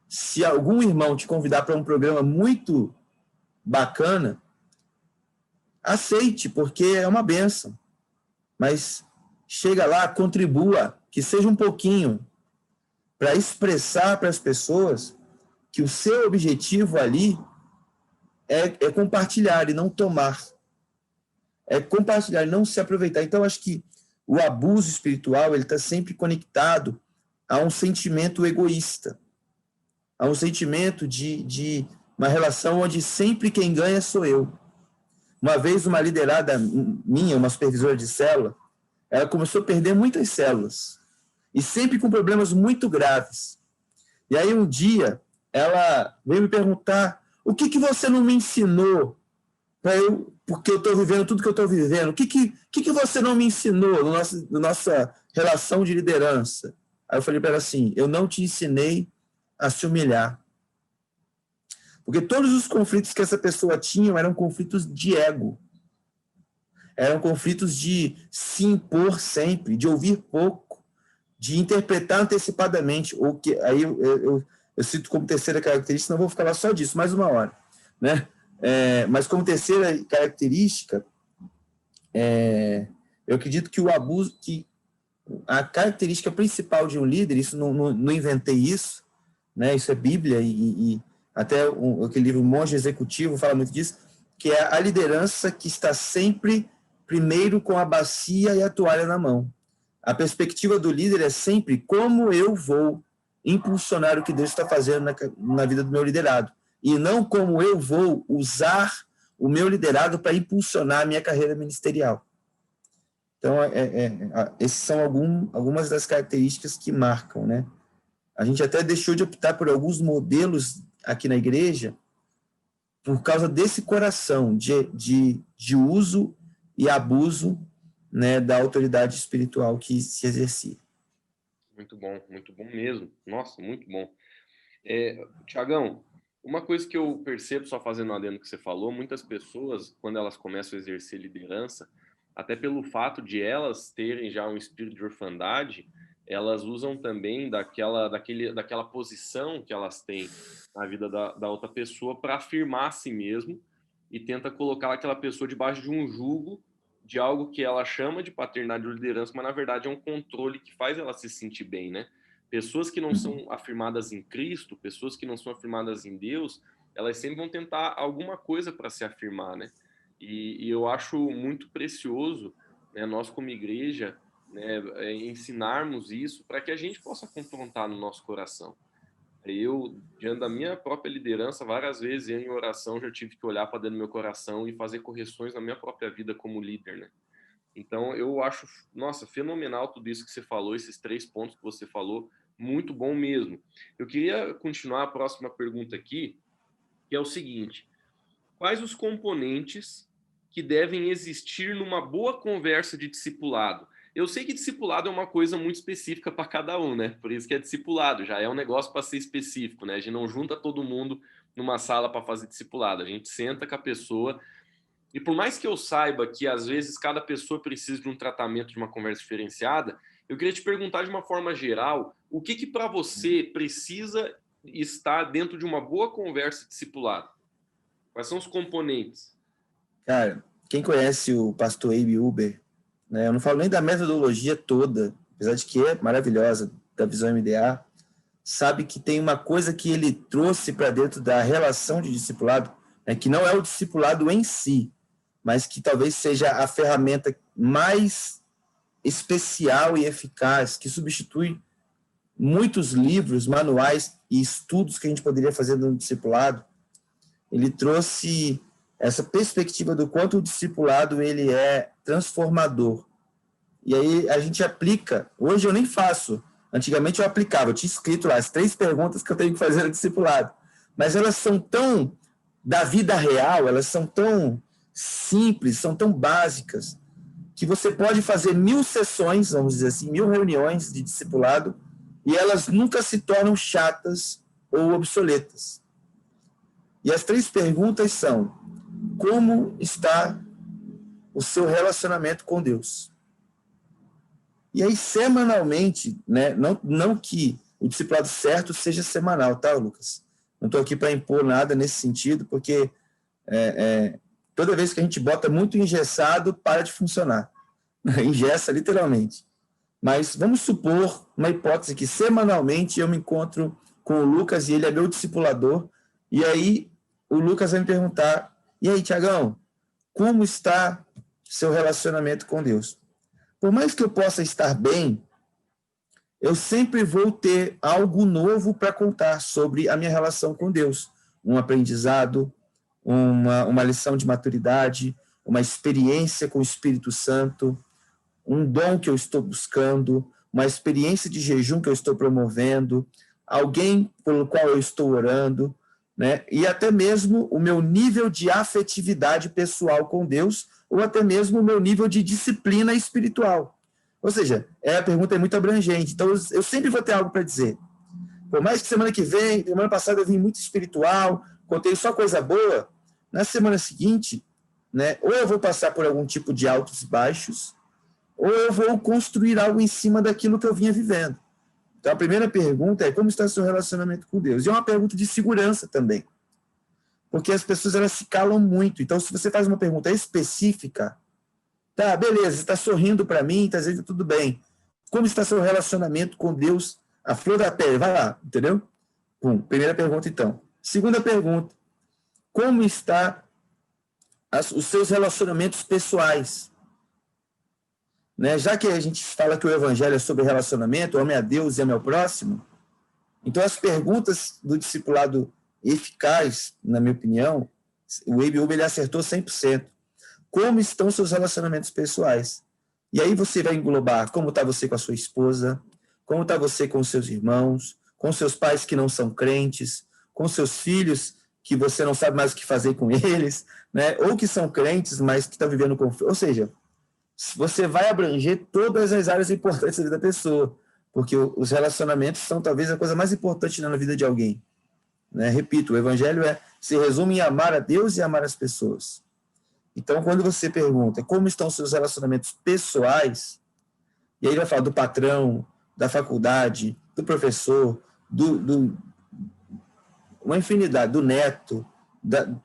se algum irmão te convidar para um programa muito bacana, aceite, porque é uma bênção. Mas chega lá, contribua, que seja um pouquinho, para expressar para as pessoas que o seu objetivo ali é compartilhar e não tomar. É compartilhar e não se aproveitar. Então, acho que o abuso espiritual ele está sempre conectado a um sentimento egoísta, a um sentimento de uma relação onde sempre quem ganha sou eu. Uma vez uma liderada minha, uma supervisora de célula, ela começou a perder muitas células, e sempre com problemas muito graves. E aí um dia, ela veio me perguntar, o que você não me ensinou, porque eu estou vivendo tudo que eu estou vivendo, o que você não me ensinou na nossa relação de liderança? Aí eu falei para ela assim, eu não te ensinei a se humilhar. Porque todos os conflitos que essa pessoa tinha eram conflitos de ego. Eram conflitos de se impor sempre, de ouvir pouco, de interpretar antecipadamente. Aí eu cito como terceira característica, não vou ficar lá só disso, mais uma hora. Né? Mas como terceira característica, eu acredito que o abuso, que a característica principal de um líder, isso não inventei isso, né? Isso é Bíblia e até aquele livro Monge Executivo fala muito disso, que é a liderança que está sempre primeiro com a bacia e a toalha na mão. A perspectiva do líder é sempre como eu vou impulsionar o que Deus está fazendo na vida do meu liderado, e não como eu vou usar o meu liderado para impulsionar a minha carreira ministerial. Então, essas são algumas das características que marcam, né? A gente até deixou de optar por alguns modelos aqui na igreja por causa desse coração de uso e abuso, né, da autoridade espiritual que se exercia. Muito bom mesmo. Nossa, muito bom. Tiagão, uma coisa que eu percebo, só fazendo um adendo que você falou, muitas pessoas, quando elas começam a exercer liderança, até pelo fato de elas terem já um espírito de orfandade, elas usam também daquela posição que elas têm na vida da outra pessoa para afirmar a si mesmo e tenta colocar aquela pessoa debaixo de um jugo de algo que ela chama de paternidade ou liderança, mas na verdade é um controle que faz ela se sentir bem, né? Pessoas que não são afirmadas em Cristo, pessoas que não são afirmadas em Deus, elas sempre vão tentar alguma coisa para se afirmar, né? E eu acho muito precioso, né, nós como igreja, né, ensinarmos isso para que a gente possa confrontar no nosso coração. Eu, diante da minha própria liderança, várias vezes em oração já tive que olhar para dentro do meu coração e fazer correções na minha própria vida como líder, né? Então, eu acho, nossa, fenomenal tudo isso que você falou, esses 3 pontos que você falou, muito bom mesmo. Eu queria continuar a próxima pergunta aqui, que é o seguinte: quais os componentes que devem existir numa boa conversa de discipulado? Eu sei que discipulado é uma coisa muito específica para cada um, né? Por isso que é discipulado, já é um negócio para ser específico, né? A gente não junta todo mundo numa sala para fazer discipulado, a gente senta com a pessoa. E por mais que eu saiba que, às vezes, cada pessoa precisa de um tratamento, de uma conversa diferenciada, eu queria te perguntar de uma forma geral, o que para você precisa estar dentro de uma boa conversa de discipulado? Quais são os componentes? Cara, quem conhece o pastor Abe Uber, né, eu não falo nem da metodologia toda, apesar de que é maravilhosa, da visão MDA, sabe que tem uma coisa que ele trouxe para dentro da relação de discipulado, né, que não é o discipulado em si, mas que talvez seja a ferramenta mais especial e eficaz, que substitui muitos livros, manuais e estudos que a gente poderia fazer no discipulado. Ele trouxe essa perspectiva do quanto o discipulado ele é transformador. E aí a gente aplica. Hoje eu nem faço. Antigamente eu aplicava, eu tinha escrito lá as 3 perguntas que eu tenho que fazer no discipulado. Mas elas são tão da vida real, elas são tão simples, são tão básicas, que você pode fazer 1000 sessões, vamos dizer assim, 1000 reuniões de discipulado, e elas nunca se tornam chatas ou obsoletas. E as 3 perguntas são: como está o seu relacionamento com Deus? E aí, semanalmente, né, não que o discipulado certo seja semanal, tá, Lucas? Não estou aqui para impor nada nesse sentido, porque toda vez que a gente bota muito engessado, para de funcionar. Engessa, literalmente. Mas vamos supor uma hipótese que semanalmente eu me encontro com o Lucas e ele é meu discipulador, e aí o Lucas vai me perguntar: e aí, Tiagão, como está seu relacionamento com Deus? Por mais que eu possa estar bem, eu sempre vou ter algo novo para contar sobre a minha relação com Deus. Um aprendizado, uma lição de maturidade, uma experiência com o Espírito Santo, um dom que eu estou buscando, uma experiência de jejum que eu estou promovendo, alguém pelo qual eu estou orando, né? E até mesmo o meu nível de afetividade pessoal com Deus, ou até mesmo o meu nível de disciplina espiritual. Ou seja, a pergunta é muito abrangente, então eu sempre vou ter algo para dizer. Por mais que semana passada eu vim muito espiritual, contei só coisa boa, na semana seguinte, né, ou eu vou passar por algum tipo de altos e baixos, ou eu vou construir algo em cima daquilo que eu vinha vivendo. Então, a primeira pergunta é: como está o seu relacionamento com Deus? E é uma pergunta de segurança também, porque as pessoas elas se calam muito. Então, se você faz uma pergunta específica, tá, beleza, você está sorrindo para mim, está dizendo tudo bem. Como está seu relacionamento com Deus? A flor da pele, vai lá, entendeu? Primeira pergunta, então. Segunda pergunta: como está os seus relacionamentos pessoais? Né? Já que a gente fala que o evangelho é sobre relacionamento, ame a Deus e ame ao próximo, Então, as perguntas do discipulado eficaz, na minha opinião, o Abe Uber ele acertou 100%. Como estão seus relacionamentos pessoais? E aí você vai englobar como está você com a sua esposa, como está você com os seus irmãos, com seus pais que não são crentes, com seus filhos que você não sabe mais o que fazer com eles, né? Ou que são crentes, mas que estão vivendo conflito. Ou seja, você vai abranger todas as áreas importantes da vida da pessoa, porque os relacionamentos são talvez a coisa mais importante na vida de alguém. Né? Repito, o evangelho se resume em amar a Deus e amar as pessoas. Então, quando você pergunta como estão os seus relacionamentos pessoais, e aí ele vai falar do patrão, da faculdade, do professor, uma infinidade, do neto,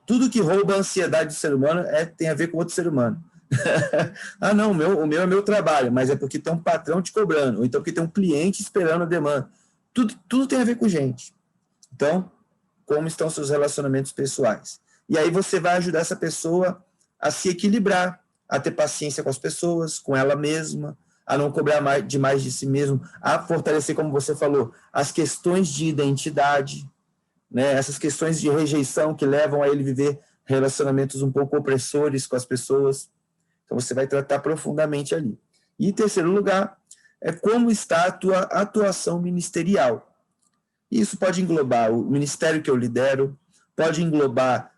tudo que rouba a ansiedade do ser humano tem a ver com outro ser humano. Ah, não, o meu é meu trabalho, mas é porque tem um patrão te cobrando, ou então porque tem um cliente esperando a demanda. Tudo tem a ver com gente. Então, como estão seus relacionamentos pessoais? E aí você vai ajudar essa pessoa a se equilibrar, a ter paciência com as pessoas, com ela mesma, a não cobrar demais de si mesmo, a fortalecer, como você falou, as questões de identidade, né? Essas questões de rejeição que levam a ele viver relacionamentos um pouco opressores com as pessoas. Então, você vai tratar profundamente ali. E, em terceiro lugar, é como está a tua atuação ministerial. Isso pode englobar o ministério que eu lidero, pode englobar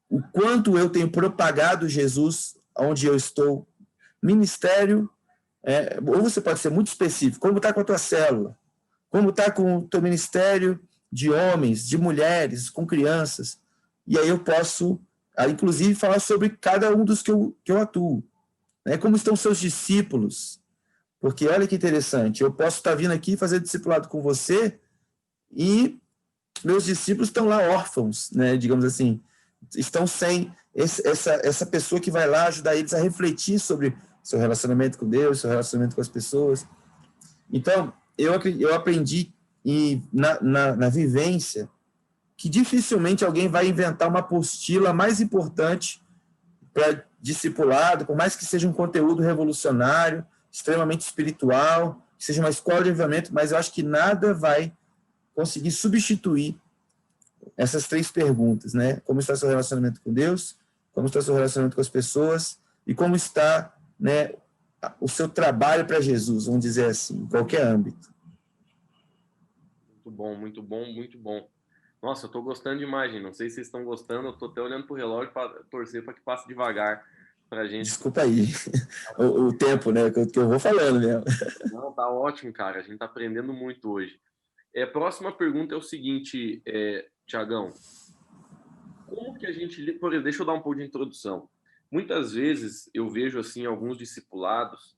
o quanto eu tenho propagado Jesus onde eu estou. Ministério, ou você pode ser muito específico, como está com a tua célula, como está com o teu ministério de homens, de mulheres, com crianças. E aí eu posso, inclusive, falar sobre cada um dos que eu atuo. Né? Como estão seus discípulos? Porque olha que interessante, eu posso estar vindo aqui fazer discipulado com você e meus discípulos estão lá órfãos, né? Digamos assim, estão sem essa pessoa que vai lá ajudar eles a refletir sobre seu relacionamento com Deus, seu relacionamento com as pessoas. Então, eu aprendi na vivência que dificilmente alguém vai inventar uma apostila mais importante para discipulado, por mais que seja um conteúdo revolucionário, extremamente espiritual, que seja uma escola de avivamento, mas eu acho que nada vai conseguir substituir essas três perguntas, né? Como está seu relacionamento com Deus, como está seu relacionamento com as pessoas e como está, né, o seu trabalho para Jesus, vamos dizer assim, em qualquer âmbito. Muito bom, muito bom, muito bom. Nossa, eu estou gostando de imagem, não sei se vocês estão gostando, eu estou até olhando para o relógio para torcer para que passe devagar para a gente. Desculpa aí, o tempo, né, que eu vou falando mesmo. Não, tá ótimo, cara, a gente está aprendendo muito hoje. A próxima pergunta é o seguinte, Tiagão, como que a gente... Por exemplo, deixa eu dar um pouco de introdução. Muitas vezes eu vejo assim alguns discipulados,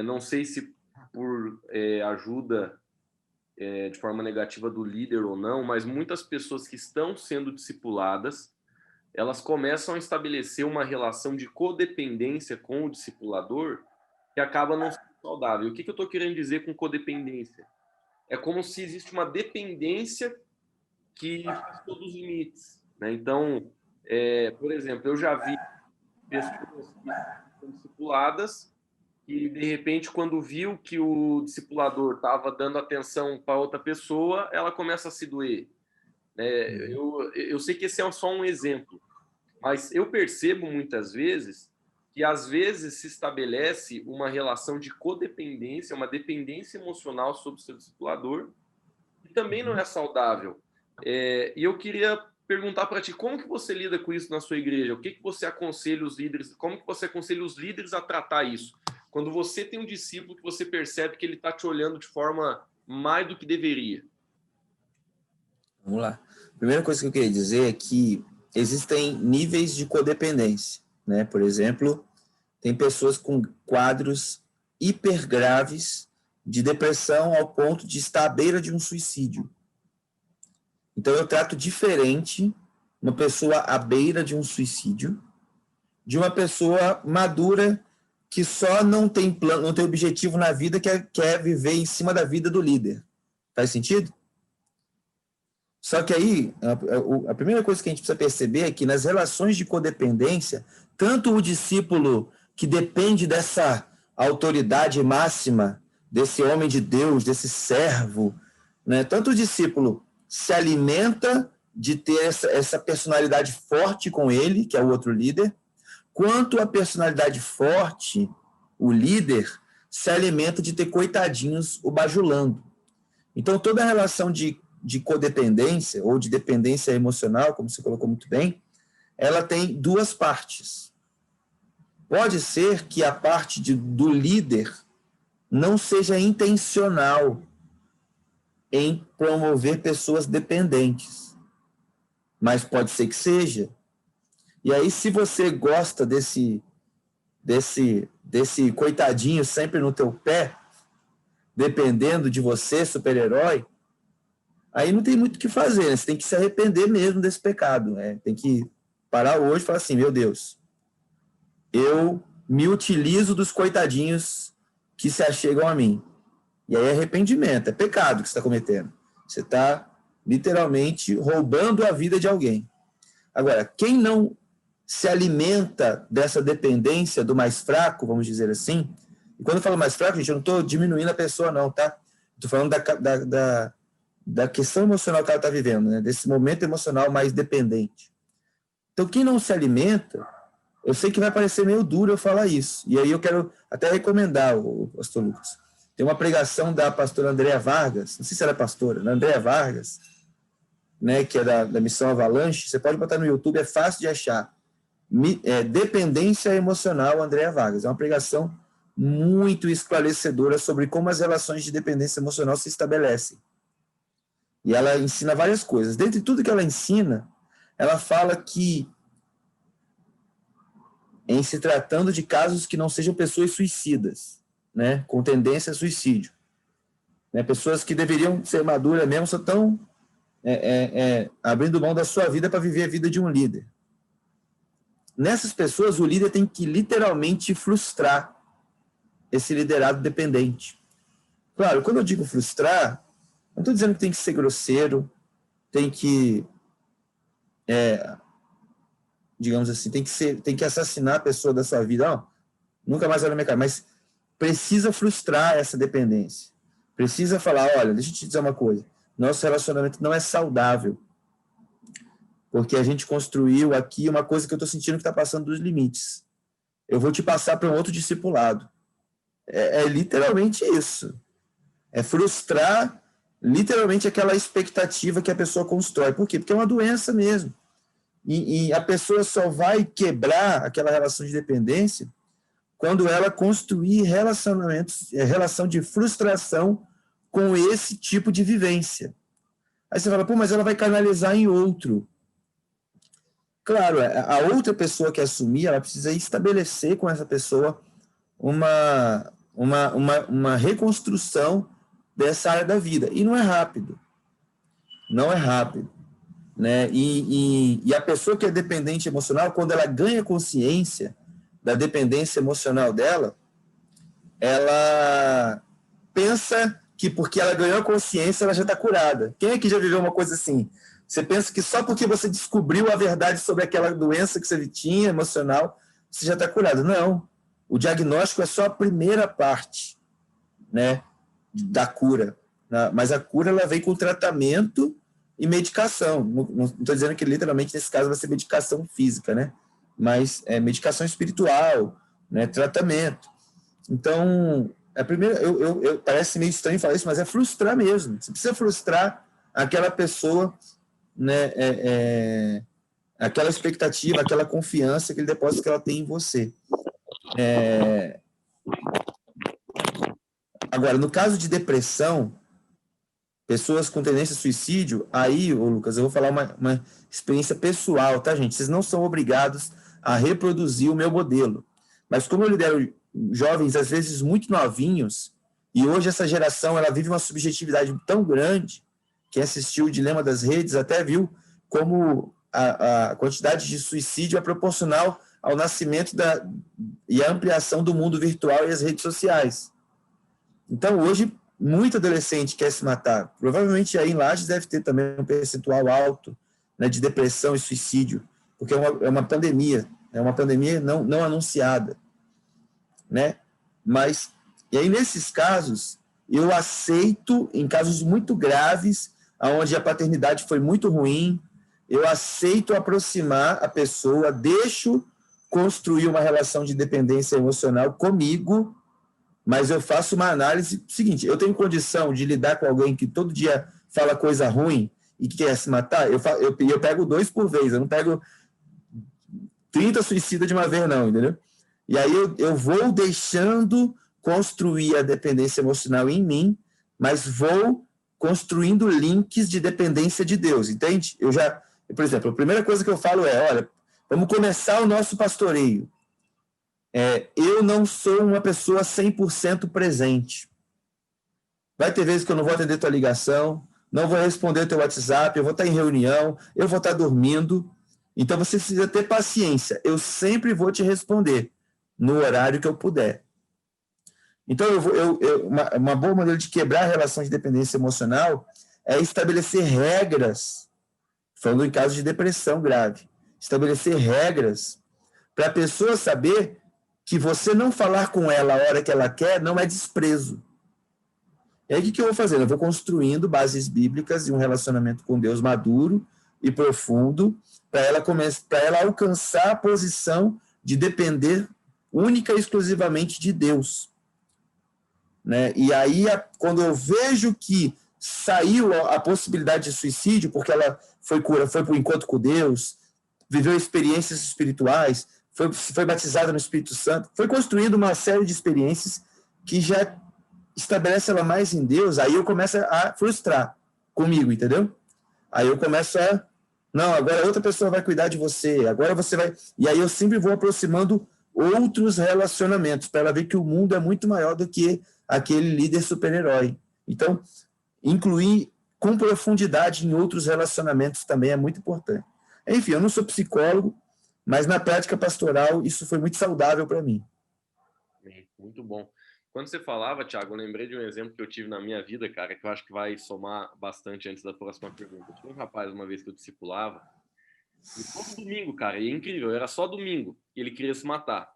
não sei se por ajuda de forma negativa do líder ou não, mas muitas pessoas que estão sendo discipuladas, elas começam a estabelecer uma relação de codependência com o discipulador que acaba não sendo saudável. E o que eu estou querendo dizer com codependência? É como se existe uma dependência que faz todos os limites, né? Então, por exemplo, eu já vi pessoas que são discipuladas e, de repente, quando viu que o discipulador estava dando atenção para outra pessoa, ela começa a se doer. Eu sei que esse é só um exemplo, mas eu percebo muitas vezes que, às vezes, se estabelece uma relação de codependência, uma dependência emocional sobre o seu discipulador, que também não é saudável. E eu queria perguntar para ti, como que você lida com isso na sua igreja? O que você aconselha os líderes, como que você aconselha os líderes a tratar isso? Quando você tem um discípulo que você percebe que ele está te olhando de forma mais do que deveria. Vamos lá. A primeira coisa que eu queria dizer é que existem níveis de codependência, né? Por exemplo, tem pessoas com quadros hipergraves de depressão ao ponto de estar à beira de um suicídio. Então, eu trato diferente uma pessoa à beira de um suicídio de uma pessoa madura que só não tem plano, não tem objetivo na vida, que quer viver em cima da vida do líder. Faz sentido? Só que aí, a primeira coisa que a gente precisa perceber é que nas relações de codependência, tanto o discípulo que depende dessa autoridade máxima, desse homem de Deus, desse servo, né? Tanto o discípulo se alimenta de ter essa personalidade forte com ele, que é o outro líder, quanto a personalidade forte, o líder, se alimenta de ter coitadinhos o bajulando. Então, toda a relação de codependência ou de dependência emocional, como você colocou muito bem, ela tem duas partes. Pode ser que a parte do líder não seja intencional em promover pessoas dependentes, mas pode ser que seja. E aí, se você gosta desse coitadinho sempre no teu pé, dependendo de você, super-herói, aí não tem muito o que fazer, né? Você tem que se arrepender mesmo desse pecado, né? Tem que parar hoje e falar assim, meu Deus, eu me utilizo dos coitadinhos que se achegam a mim. E aí é arrependimento, é pecado que você está cometendo. Você está literalmente roubando a vida de alguém. Agora, quem não se alimenta dessa dependência do mais fraco, vamos dizer assim, e quando eu falo mais fraco, gente, eu não estou diminuindo a pessoa não, tá? Estou falando da questão emocional que ela está vivendo, né? Desse momento emocional mais dependente. Então, quem não se alimenta, eu sei que vai parecer meio duro eu falar isso, e aí eu quero até recomendar, o pastor Lucas. Tem uma pregação da pastora Andréa Vargas, não sei se ela é pastora, né? Andréa Vargas, né, que é da Missão Avalanche, você pode botar no YouTube, é fácil de achar. Dependência emocional, Andréa Vargas. É uma pregação muito esclarecedora sobre como as relações de dependência emocional se estabelecem. E ela ensina várias coisas. Dentre tudo que ela ensina, ela fala que, em se tratando de casos que não sejam pessoas suicidas, né, com tendência a suicídio, né, pessoas que deveriam ser maduras mesmo, só estão abrindo mão da sua vida para viver a vida de um líder. Nessas pessoas, o líder tem que literalmente frustrar esse liderado dependente. Claro, quando eu digo frustrar, não estou dizendo que tem que ser grosseiro, tem que, digamos assim, tem que assassinar a pessoa da sua vida. Não, nunca mais olha na minha cara, mas precisa frustrar essa dependência. Precisa falar, olha, deixa eu te dizer uma coisa, nosso relacionamento não é saudável, porque a gente construiu aqui uma coisa que eu estou sentindo que está passando dos limites. Eu vou te passar para um outro discipulado. É literalmente isso. É frustrar literalmente aquela expectativa que a pessoa constrói. Por quê? Porque é uma doença mesmo. E a pessoa só vai quebrar aquela relação de dependência quando ela construir relação de frustração com esse tipo de vivência. Aí você fala, pô, mas ela vai canalizar em outro. Claro, a outra pessoa que assumir, ela precisa estabelecer com essa pessoa uma reconstrução dessa área da vida. E não é rápido. Não é rápido. Né? E a pessoa que é dependente emocional, quando ela ganha consciência da dependência emocional dela, ela pensa que porque ela ganhou a consciência, ela já está curada. Quem é que já viveu uma coisa assim? Você pensa que só porque você descobriu a verdade sobre aquela doença que você tinha, emocional, você já está curado. Não. O diagnóstico é só a primeira parte, né, da cura. Mas a cura ela vem com tratamento e medicação. Não estou dizendo que literalmente nesse caso vai ser medicação física, né? Mas é medicação espiritual, né, tratamento. Então, a primeira, parece meio estranho falar isso, mas é frustrar mesmo. Você precisa frustrar aquela pessoa, né, aquela expectativa, aquela confiança, aquele depósito que ela tem em você. Agora, no caso de depressão, pessoas com tendência a suicídio, aí, Lucas, eu vou falar uma experiência pessoal, tá, gente? Vocês não são obrigados a reproduzir o meu modelo. Mas como eu lidero jovens, às vezes, muito novinhos, e hoje essa geração ela vive uma subjetividade tão grande, quem assistiu o Dilema das Redes até viu como a quantidade de suicídio é proporcional ao nascimento e à ampliação do mundo virtual e as redes sociais. Então, hoje, muito adolescente quer se matar. Provavelmente aí em Lages deve ter também um percentual alto, né, de depressão e suicídio, porque é uma pandemia não anunciada, né? Mas, e aí nesses casos, eu aceito, em casos muito graves, onde a paternidade foi muito ruim, eu aceito aproximar a pessoa, deixo construir uma relação de dependência emocional comigo, mas eu faço uma análise seguinte, eu tenho condição de lidar com alguém que todo dia fala coisa ruim e que quer se matar? Eu pego 2 por vez, eu não pego 30 suicidas de uma vez não, entendeu? E aí eu vou deixando construir a dependência emocional em mim, mas vou construindo links de dependência de Deus, entende? Por exemplo, a primeira coisa que eu falo é, olha, vamos começar o nosso pastoreio. Eu não sou uma pessoa 100% presente. Vai ter vezes que eu não vou atender tua ligação, não vou responder teu WhatsApp, eu vou estar em reunião, eu vou estar dormindo. Então, você precisa ter paciência. Eu sempre vou te responder no horário que eu puder. Então, uma boa maneira de quebrar a relação de dependência emocional é estabelecer regras, falando em caso de depressão grave, estabelecer regras para a pessoa saber que você não falar com ela a hora que ela quer não é desprezo. E aí, o que eu vou fazendo? Eu vou construindo bases bíblicas e um relacionamento com Deus maduro e profundo para ela alcançar a posição de depender única e exclusivamente de Deus. Né? E aí, quando eu vejo que saiu a possibilidade de suicídio, porque ela foi para o encontro com Deus, viveu experiências espirituais, foi batizada no Espírito Santo, foi construindo uma série de experiências que já estabelece ela mais em Deus, aí eu começo a frustrar comigo, entendeu? Aí eu começo não, agora outra pessoa vai cuidar de você, agora você vai... E aí eu sempre vou aproximando outros relacionamentos, para ela ver que o mundo é muito maior do que aquele líder super-herói. Então, incluir com profundidade em outros relacionamentos também é muito importante. Enfim, eu não sou psicólogo, mas na prática pastoral isso foi muito saudável para mim. Muito bom. Quando você falava, Thiago, eu lembrei de um exemplo que eu tive na minha vida, cara, que eu acho que vai somar bastante antes da próxima pergunta. Tinha um rapaz, uma vez que eu discipulava, e todo domingo, cara, e é incrível, era só domingo, e ele queria se matar.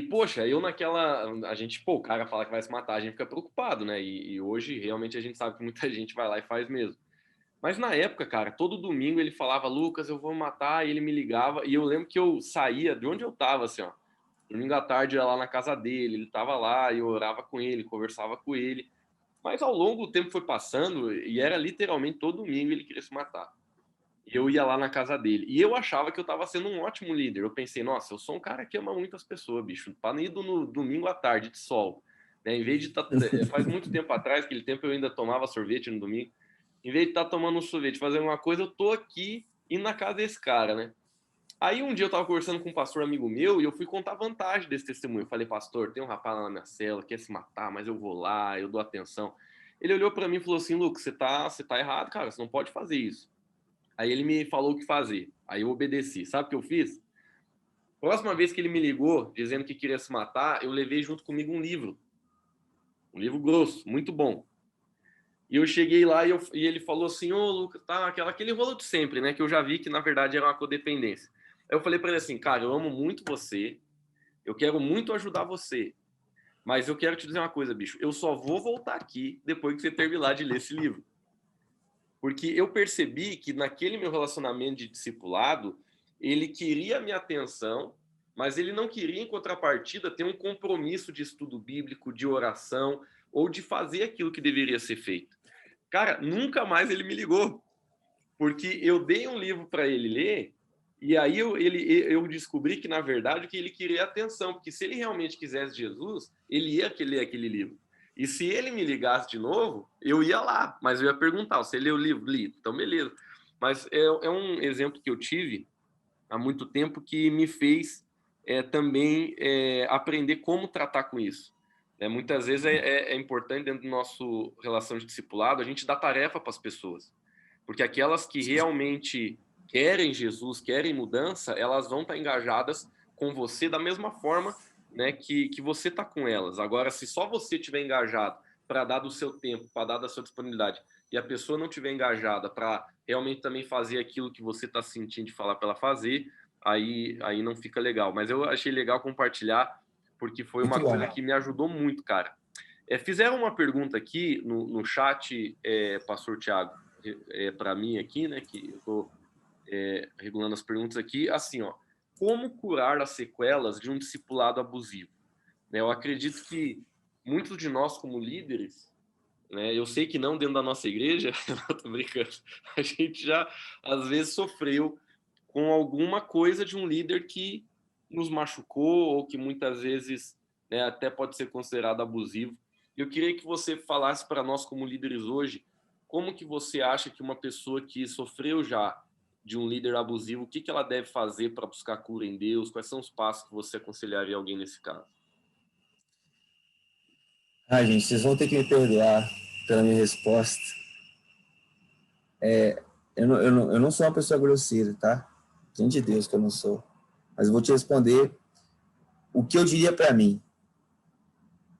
Poxa, eu naquela... A gente, o cara fala que vai se matar, a gente fica preocupado, né? E hoje, realmente, a gente sabe que muita gente vai lá e faz mesmo. Mas na época, cara, todo domingo ele falava, Lucas, eu vou matar, e ele me ligava, e eu lembro que eu saía de onde eu tava, assim, ó. Domingo à tarde eu ia lá na casa dele, ele tava lá, eu orava com ele, conversava com ele. Mas ao longo do tempo foi passando, e era literalmente todo domingo ele queria se matar. E eu ia lá na casa dele. E eu achava que eu tava sendo um ótimo líder. Eu pensei, nossa, eu sou um cara que ama muitas pessoas, bicho. Para ir no domingo à tarde, de sol. Né? Em vez de faz muito tempo atrás, aquele tempo eu ainda tomava sorvete no domingo. Em vez de estar tomando um sorvete, fazendo uma coisa, eu tô aqui indo na casa desse cara, né? Aí um dia eu tava conversando com um pastor amigo meu e eu fui contar vantagem desse testemunho. Eu falei, pastor, tem um rapaz lá na minha cela, quer se matar, mas eu vou lá, eu dou atenção. Ele olhou para mim e falou assim, Lucas, você tá errado, cara, você não pode fazer isso. Aí ele me falou o que fazer. Aí eu obedeci. Sabe o que eu fiz? Próxima vez que ele me ligou, dizendo que queria se matar, eu levei junto comigo um livro. Um livro grosso, muito bom. E eu cheguei lá e ele falou assim, ô Lucas, tá, aquele rolo de sempre, né? Que eu já vi que na verdade era uma codependência. Aí eu falei para ele assim, cara, eu amo muito você, eu quero muito ajudar você, mas eu quero te dizer uma coisa, bicho, eu só vou voltar aqui depois que você terminar de ler esse livro. Porque eu percebi que naquele meu relacionamento de discipulado, ele queria a minha atenção, mas ele não queria, em contrapartida, ter um compromisso de estudo bíblico, de oração, ou de fazer aquilo que deveria ser feito. Cara, nunca mais ele me ligou, porque eu dei um livro para ele ler, e aí eu descobri que, na verdade, que ele queria atenção, porque se ele realmente quisesse Jesus, ele ia ler aquele livro. E se ele me ligasse de novo, eu ia lá, mas eu ia perguntar, você leu o livro? Li, então beleza. Mas é um exemplo que eu tive há muito tempo que me fez também aprender como tratar com isso. Muitas vezes é importante, dentro do nosso relação de discipulado, a gente dar tarefa para as pessoas. Porque aquelas que realmente querem Jesus, querem mudança, elas vão estar engajadas com você da mesma forma, né, que você está com elas. Agora, se só você estiver engajado para dar do seu tempo, para dar da sua disponibilidade, e a pessoa não estiver engajada para realmente também fazer aquilo que você está sentindo de falar para ela fazer, aí não fica legal. Mas eu achei legal compartilhar, porque foi uma coisa que me ajudou muito, cara. Fizeram uma pergunta aqui no chat, pastor Tiago, para mim aqui, né, que eu estou regulando as perguntas aqui, assim, ó, como curar as sequelas de um discipulado abusivo? Né, eu acredito que muitos de nós, como líderes, né, eu sei que não dentro da nossa igreja, não tô brincando, a gente já, às vezes, sofreu com alguma coisa de um líder que nos machucou ou que muitas vezes, né, até pode ser considerado abusivo. Eu queria que você falasse para nós, como líderes hoje, como que você acha que uma pessoa que sofreu já de um líder abusivo, o que ela deve fazer para buscar cura em Deus? Quais são os passos que você aconselharia alguém nesse caso? Gente, vocês vão ter que me perdoar pela minha resposta. Eu não sou uma pessoa grosseira, tá? Diante de Deus que eu não sou. Mas eu vou te responder o que eu diria para mim.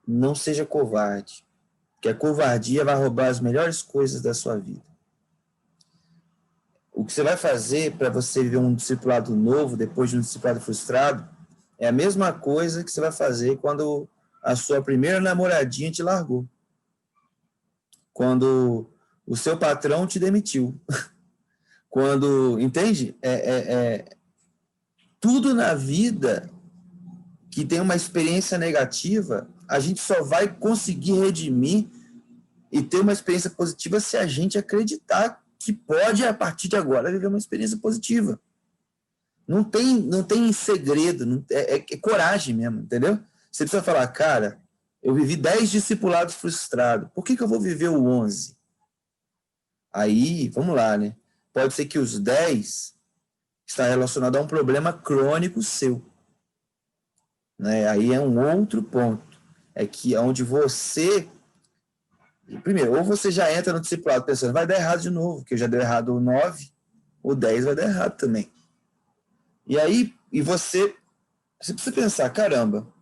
Não seja covarde, porque a covardia vai roubar as melhores coisas da sua vida. O que você vai fazer para você viver um discipulado novo, depois de um discipulado frustrado, é a mesma coisa que você vai fazer quando a sua primeira namoradinha te largou. Quando o seu patrão te demitiu. Quando, entende? Tudo na vida que tem uma experiência negativa, a gente só vai conseguir redimir e ter uma experiência positiva se a gente acreditar que pode, a partir de agora, viver uma experiência positiva. Não tem segredo, é coragem mesmo, entendeu? Você precisa falar, cara, eu vivi 10 discipulados frustrados, por que eu vou viver o 11? Aí, vamos lá, né? Pode ser que os 10 está relacionado a um problema crônico seu. Né? Aí é um outro ponto. É que onde você... Primeiro, ou você já entra no discipulado pensando, vai dar errado de novo, que já deu errado o 9, o 10 vai dar errado também. E aí, você precisa pensar, caramba,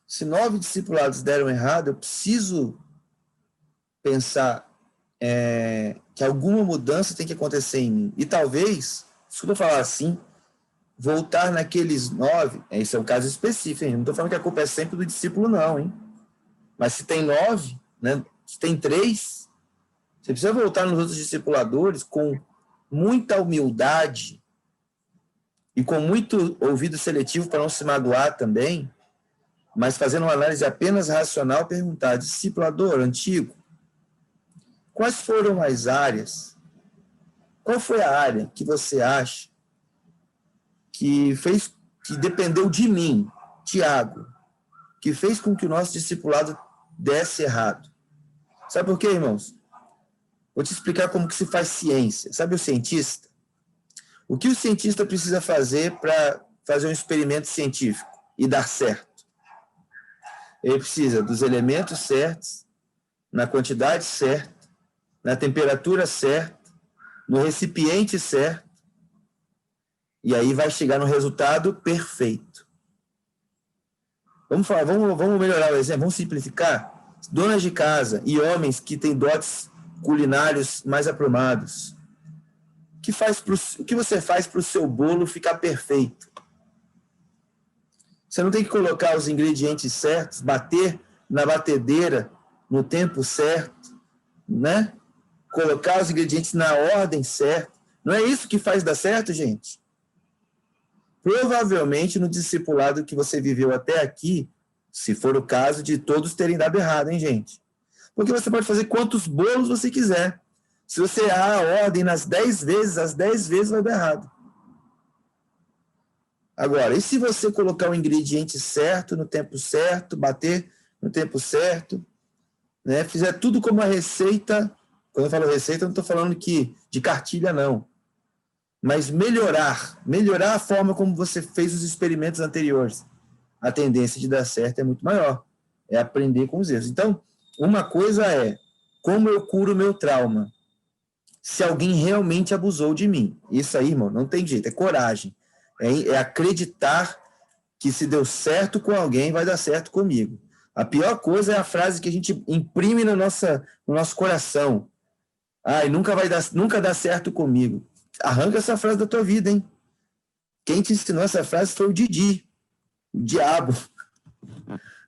se 9 discipulados deram errado, eu preciso pensar que alguma mudança tem que acontecer em mim. E talvez, desculpa falar assim, voltar naqueles 9, esse é um caso específico, hein? Não estou falando que a culpa é sempre do discípulo, não, hein? Mas se tem 9, né? Se tem 3, você precisa voltar nos outros discipuladores com muita humildade e com muito ouvido seletivo para não se magoar também, mas fazendo uma análise apenas racional, perguntar, discipulador antigo, quais foram as áreas, qual foi a área que você acha que dependeu de mim, Tiago, que fez com que o nosso discipulado desse errado? Sabe por quê, irmãos? Vou te explicar como que se faz ciência. Sabe o cientista? O que o cientista precisa fazer para fazer um experimento científico e dar certo? Ele precisa dos elementos certos, na quantidade certa, na temperatura certa, no recipiente certo, e aí vai chegar no resultado perfeito. Vamos melhorar o exemplo, vamos simplificar? Donas de casa e homens que têm dotes culinários mais aprumados. O que você faz para o seu bolo ficar perfeito? Você não tem que colocar os ingredientes certos, bater na batedeira no tempo certo, né? Colocar os ingredientes na ordem certa. Não é isso que faz dar certo, gente? Provavelmente no discipulado que você viveu até aqui, se for o caso de todos terem dado errado, hein, gente? Porque você pode fazer quantos bolos você quiser. Se você errar a ordem nas 10 vezes, as 10 vezes vai dar errado. Agora, e se você colocar o ingrediente certo, no tempo certo, bater no tempo certo, né? Fizer tudo como a receita, quando eu falo receita, eu não estou falando de cartilha, não. Mas melhorar a forma como você fez os experimentos anteriores. A tendência de dar certo é muito maior. É aprender com os erros. Então, uma coisa é como eu curo o meu trauma. Se alguém realmente abusou de mim. Isso aí, irmão, não tem jeito. É coragem. É acreditar que se deu certo com alguém, vai dar certo comigo. A pior coisa é a frase que a gente imprime no nosso coração. Nunca dá certo comigo. Arranca essa frase da tua vida, hein? Quem te ensinou essa frase foi o Didi, o diabo.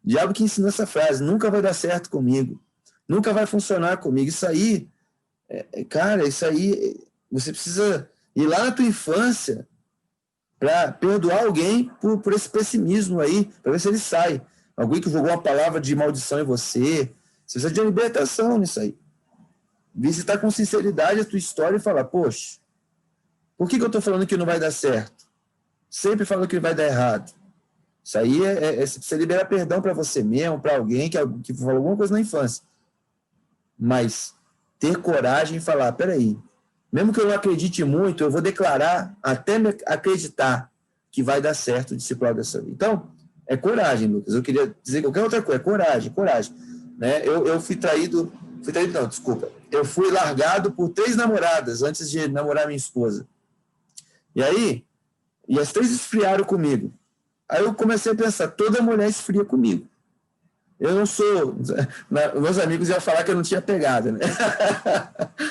diabo que ensinou essa frase, nunca vai dar certo comigo, nunca vai funcionar comigo. Isso aí, cara, isso aí, você precisa ir lá na tua infância para perdoar alguém por esse pessimismo aí, para ver se ele sai. Alguém que jogou uma palavra de maldição em você, você precisa de libertação nisso aí. Visitar com sinceridade a tua história e falar, poxa, por que eu estou falando que não vai dar certo? Sempre falo que vai dar errado. Isso aí você precisa liberar perdão para você mesmo, para alguém que falou alguma coisa na infância. Mas ter coragem e falar, peraí, mesmo que eu não acredite muito, eu vou declarar até me acreditar que vai dar certo o discipulado dessa vida. Então, é coragem, Lucas. Eu queria dizer qualquer outra coisa, coragem. Né? Eu fui traído não, desculpa. Eu fui largado por 3 namoradas antes de namorar minha esposa. E aí, as 3 esfriaram comigo. Aí eu comecei a pensar, toda mulher esfria comigo. Eu não sou... Meus amigos iam falar que eu não tinha pegada, né?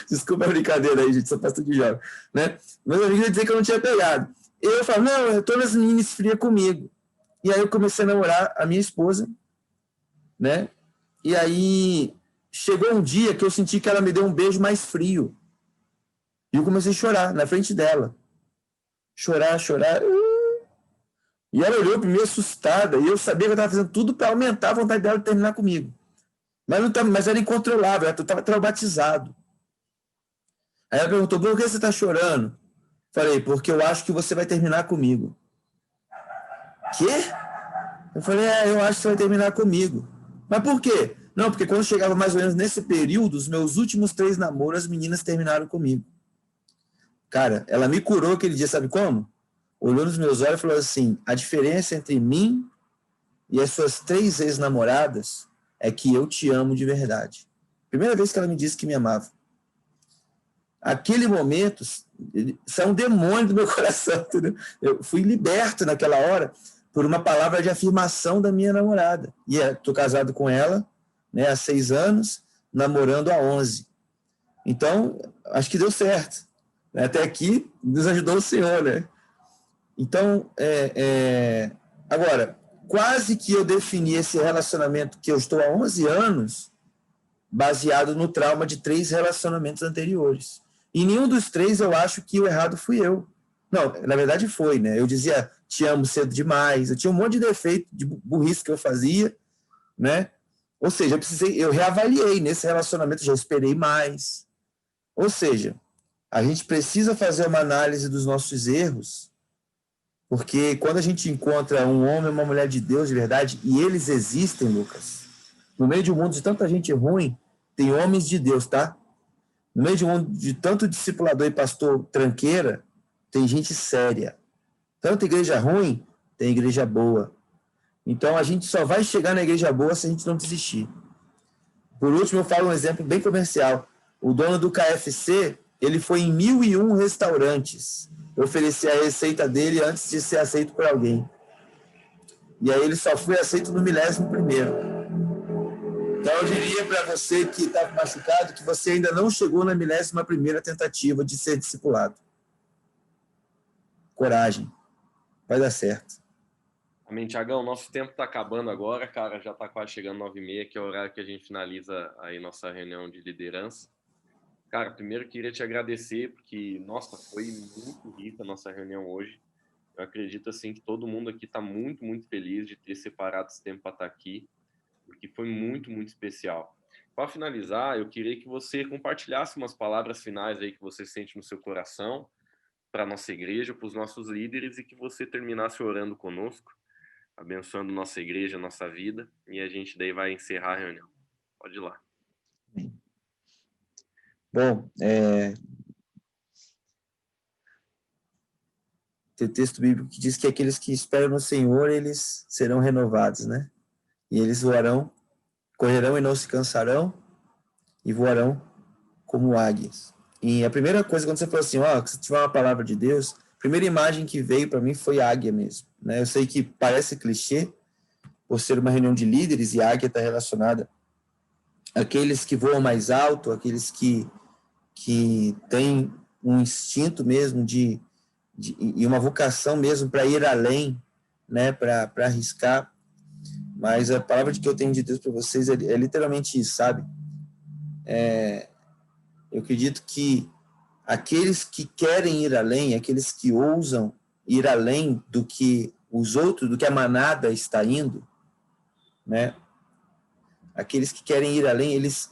Desculpa a brincadeira aí, gente, sou pastor de jovem. Né? Meus amigos iam dizer que eu não tinha pegado. E eu falo, não, todas as meninas esfriam comigo. E aí eu comecei a namorar a minha esposa, né? E aí chegou um dia que eu senti que ela me deu um beijo mais frio. E eu comecei a chorar na frente dela. Chorar. E ela olhou para mim assustada, e eu sabia que eu estava fazendo tudo para aumentar a vontade dela de terminar comigo. Mas era incontrolável, eu estava traumatizado. Aí ela perguntou, por que você está chorando? Falei, porque eu acho que você vai terminar comigo. Quê? Eu falei, eu acho que você vai terminar comigo. Mas por quê? Não, porque quando chegava mais ou menos nesse período, os meus últimos 3 namoros, as meninas terminaram comigo. Cara, ela me curou aquele dia, sabe como? Olhou nos meus olhos e falou assim, a diferença entre mim e as suas 3 ex-namoradas é que eu te amo de verdade. Primeira vez que ela me disse que me amava. Aquele momento, saiu um demônio do meu coração, entendeu? Eu fui liberto naquela hora por uma palavra de afirmação da minha namorada. E estou casado com ela, né, há 6 anos, namorando há 11. Então, acho que deu certo. Até aqui, nos ajudou o Senhor, né? Então, agora, quase que eu defini esse relacionamento que eu estou há 11 anos baseado no trauma de 3 relacionamentos anteriores. E nenhum dos 3 eu acho que o errado fui eu. Não, na verdade foi, né? Eu dizia, te amo cedo demais, eu tinha um monte de defeito, de burrice que eu fazia, né? Ou seja, eu reavaliei nesse relacionamento, já esperei mais. Ou seja, a gente precisa fazer uma análise dos nossos erros, porque quando a gente encontra um homem e uma mulher de Deus de verdade, e eles existem, Lucas, no meio de um mundo de tanta gente ruim, tem homens de Deus, tá? No meio de um mundo de tanto discipulador e pastor tranqueira, tem gente séria. Tanto igreja ruim, tem igreja boa. Então, a gente só vai chegar na igreja boa se a gente não desistir. Por último, eu falo um exemplo bem comercial. O dono do KFC, ele foi em 1001 restaurantes. Eu ofereci a receita dele antes de ser aceito por alguém. E aí ele só foi aceito no 11º. Então, eu diria para você que está machucado que você ainda não chegou na 11ª tentativa de ser discipulado. Coragem. Vai dar certo. Amém, Tiagão. Nosso tempo está acabando agora, cara. Já está quase chegando 9h30, que é o horário que a gente finaliza aí nossa reunião de liderança. Cara, primeiro queria te agradecer, porque, nossa, foi muito rica a nossa reunião hoje. Eu acredito, assim, que todo mundo aqui está muito, muito feliz de ter separado esse tempo para estar aqui, porque foi muito, muito especial. Para finalizar, eu queria que você compartilhasse umas palavras finais aí que você sente no seu coração para a nossa igreja, para os nossos líderes, e que você terminasse orando conosco, abençoando nossa igreja, nossa vida, e a gente daí vai encerrar a reunião. Pode ir lá. Bom, tem o texto bíblico que diz que aqueles que esperam no Senhor, eles serão renovados, né? E eles correrão e não se cansarão, e voarão como águias. E a primeira coisa, quando você falou assim, se tiver uma palavra de Deus, a primeira imagem que veio para mim foi águia mesmo, né? Eu sei que parece clichê, por ser uma reunião de líderes, e a águia está relacionada àqueles que voam mais alto, aqueles que têm um instinto mesmo e uma vocação mesmo para ir além, né? Para arriscar. mas a palavra que eu tenho de Deus para vocês é literalmente isso, sabe? Eu acredito que aqueles que querem ir além, aqueles que ousam ir além do que os outros, do que a manada está indo, né? Aqueles que querem ir além, eles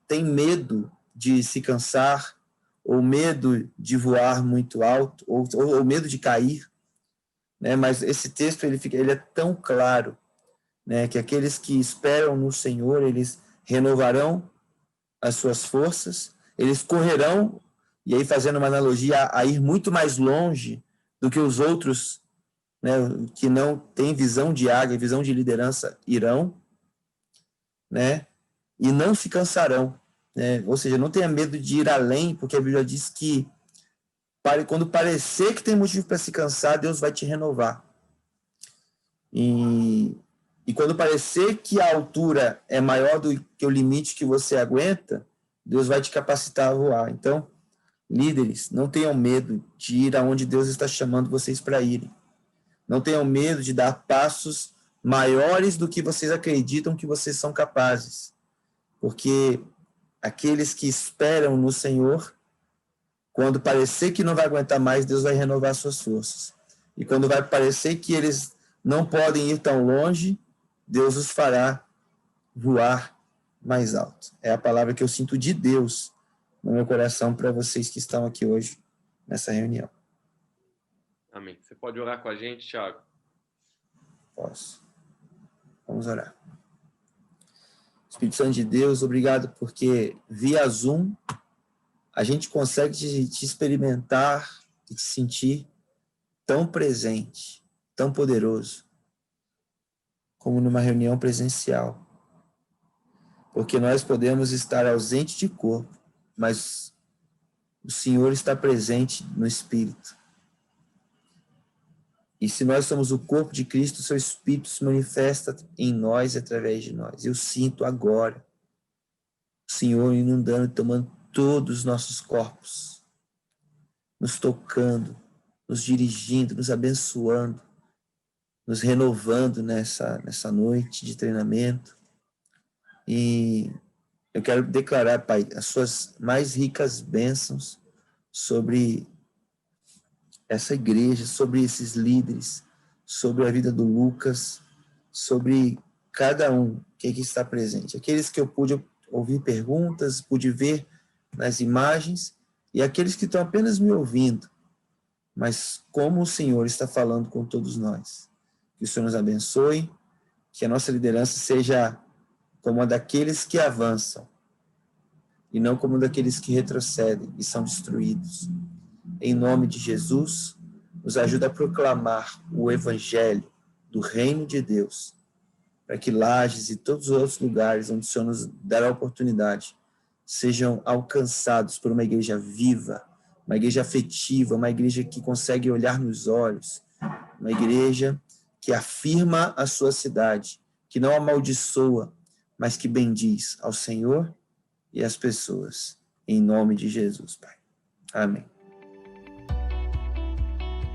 têm medo de se cansar, ou medo de voar muito alto, ou medo de cair, né? Mas esse texto ele é tão claro, né? Que aqueles que esperam no Senhor, eles renovarão as suas forças, eles correrão, e aí fazendo uma analogia, a ir muito mais longe do que os outros, né, que não têm visão de águia, visão de liderança, irão, né, e não se cansarão, né, ou seja, não tenha medo de ir além, porque a Bíblia diz que quando parecer que tem motivo para se cansar, Deus vai te renovar. E quando parecer que a altura é maior do que o limite que você aguenta, Deus vai te capacitar a voar. Então, líderes, não tenham medo de ir aonde Deus está chamando vocês para irem. Não tenham medo de dar passos maiores do que vocês acreditam que vocês são capazes. Porque aqueles que esperam no Senhor, quando parecer que não vai aguentar mais, Deus vai renovar suas forças. E quando vai parecer que eles não podem ir tão longe, Deus os fará voar mais alto. É a palavra que eu sinto de Deus no meu coração para vocês que estão aqui hoje nessa reunião. Amém. Você pode orar com a gente, Thiago? Posso. Vamos orar. Espírito Santo de Deus, obrigado porque via Zoom a gente consegue te experimentar e te sentir tão presente, tão poderoso, como numa reunião presencial. Porque nós podemos estar ausente de corpo, mas o Senhor está presente no Espírito. E se nós somos o corpo de Cristo, o seu Espírito se manifesta em nós e através de nós. Eu sinto agora o Senhor inundando e tomando todos os nossos corpos, nos tocando, nos dirigindo, nos abençoando, nos renovando nessa noite de treinamento. E eu quero declarar, Pai, as suas mais ricas bênçãos sobre essa igreja, sobre esses líderes, sobre a vida do Lucas, sobre cada um que aqui está presente. Aqueles que eu pude ouvir perguntas, pude ver nas imagens, e aqueles que estão apenas me ouvindo, mas como o Senhor está falando com todos nós. Que o Senhor nos abençoe, que a nossa liderança seja como a daqueles que avançam, e não como daqueles que retrocedem e são destruídos. Em nome de Jesus, nos ajuda a proclamar o evangelho do reino de Deus, para que Lages e todos os outros lugares onde o Senhor nos dará a oportunidade sejam alcançados por uma igreja viva, uma igreja afetiva, uma igreja que consegue olhar nos olhos, uma igreja que afirma a sua cidade, que não amaldiçoa, mas que bendiz ao Senhor e às pessoas. Em nome de Jesus, Pai. Amém.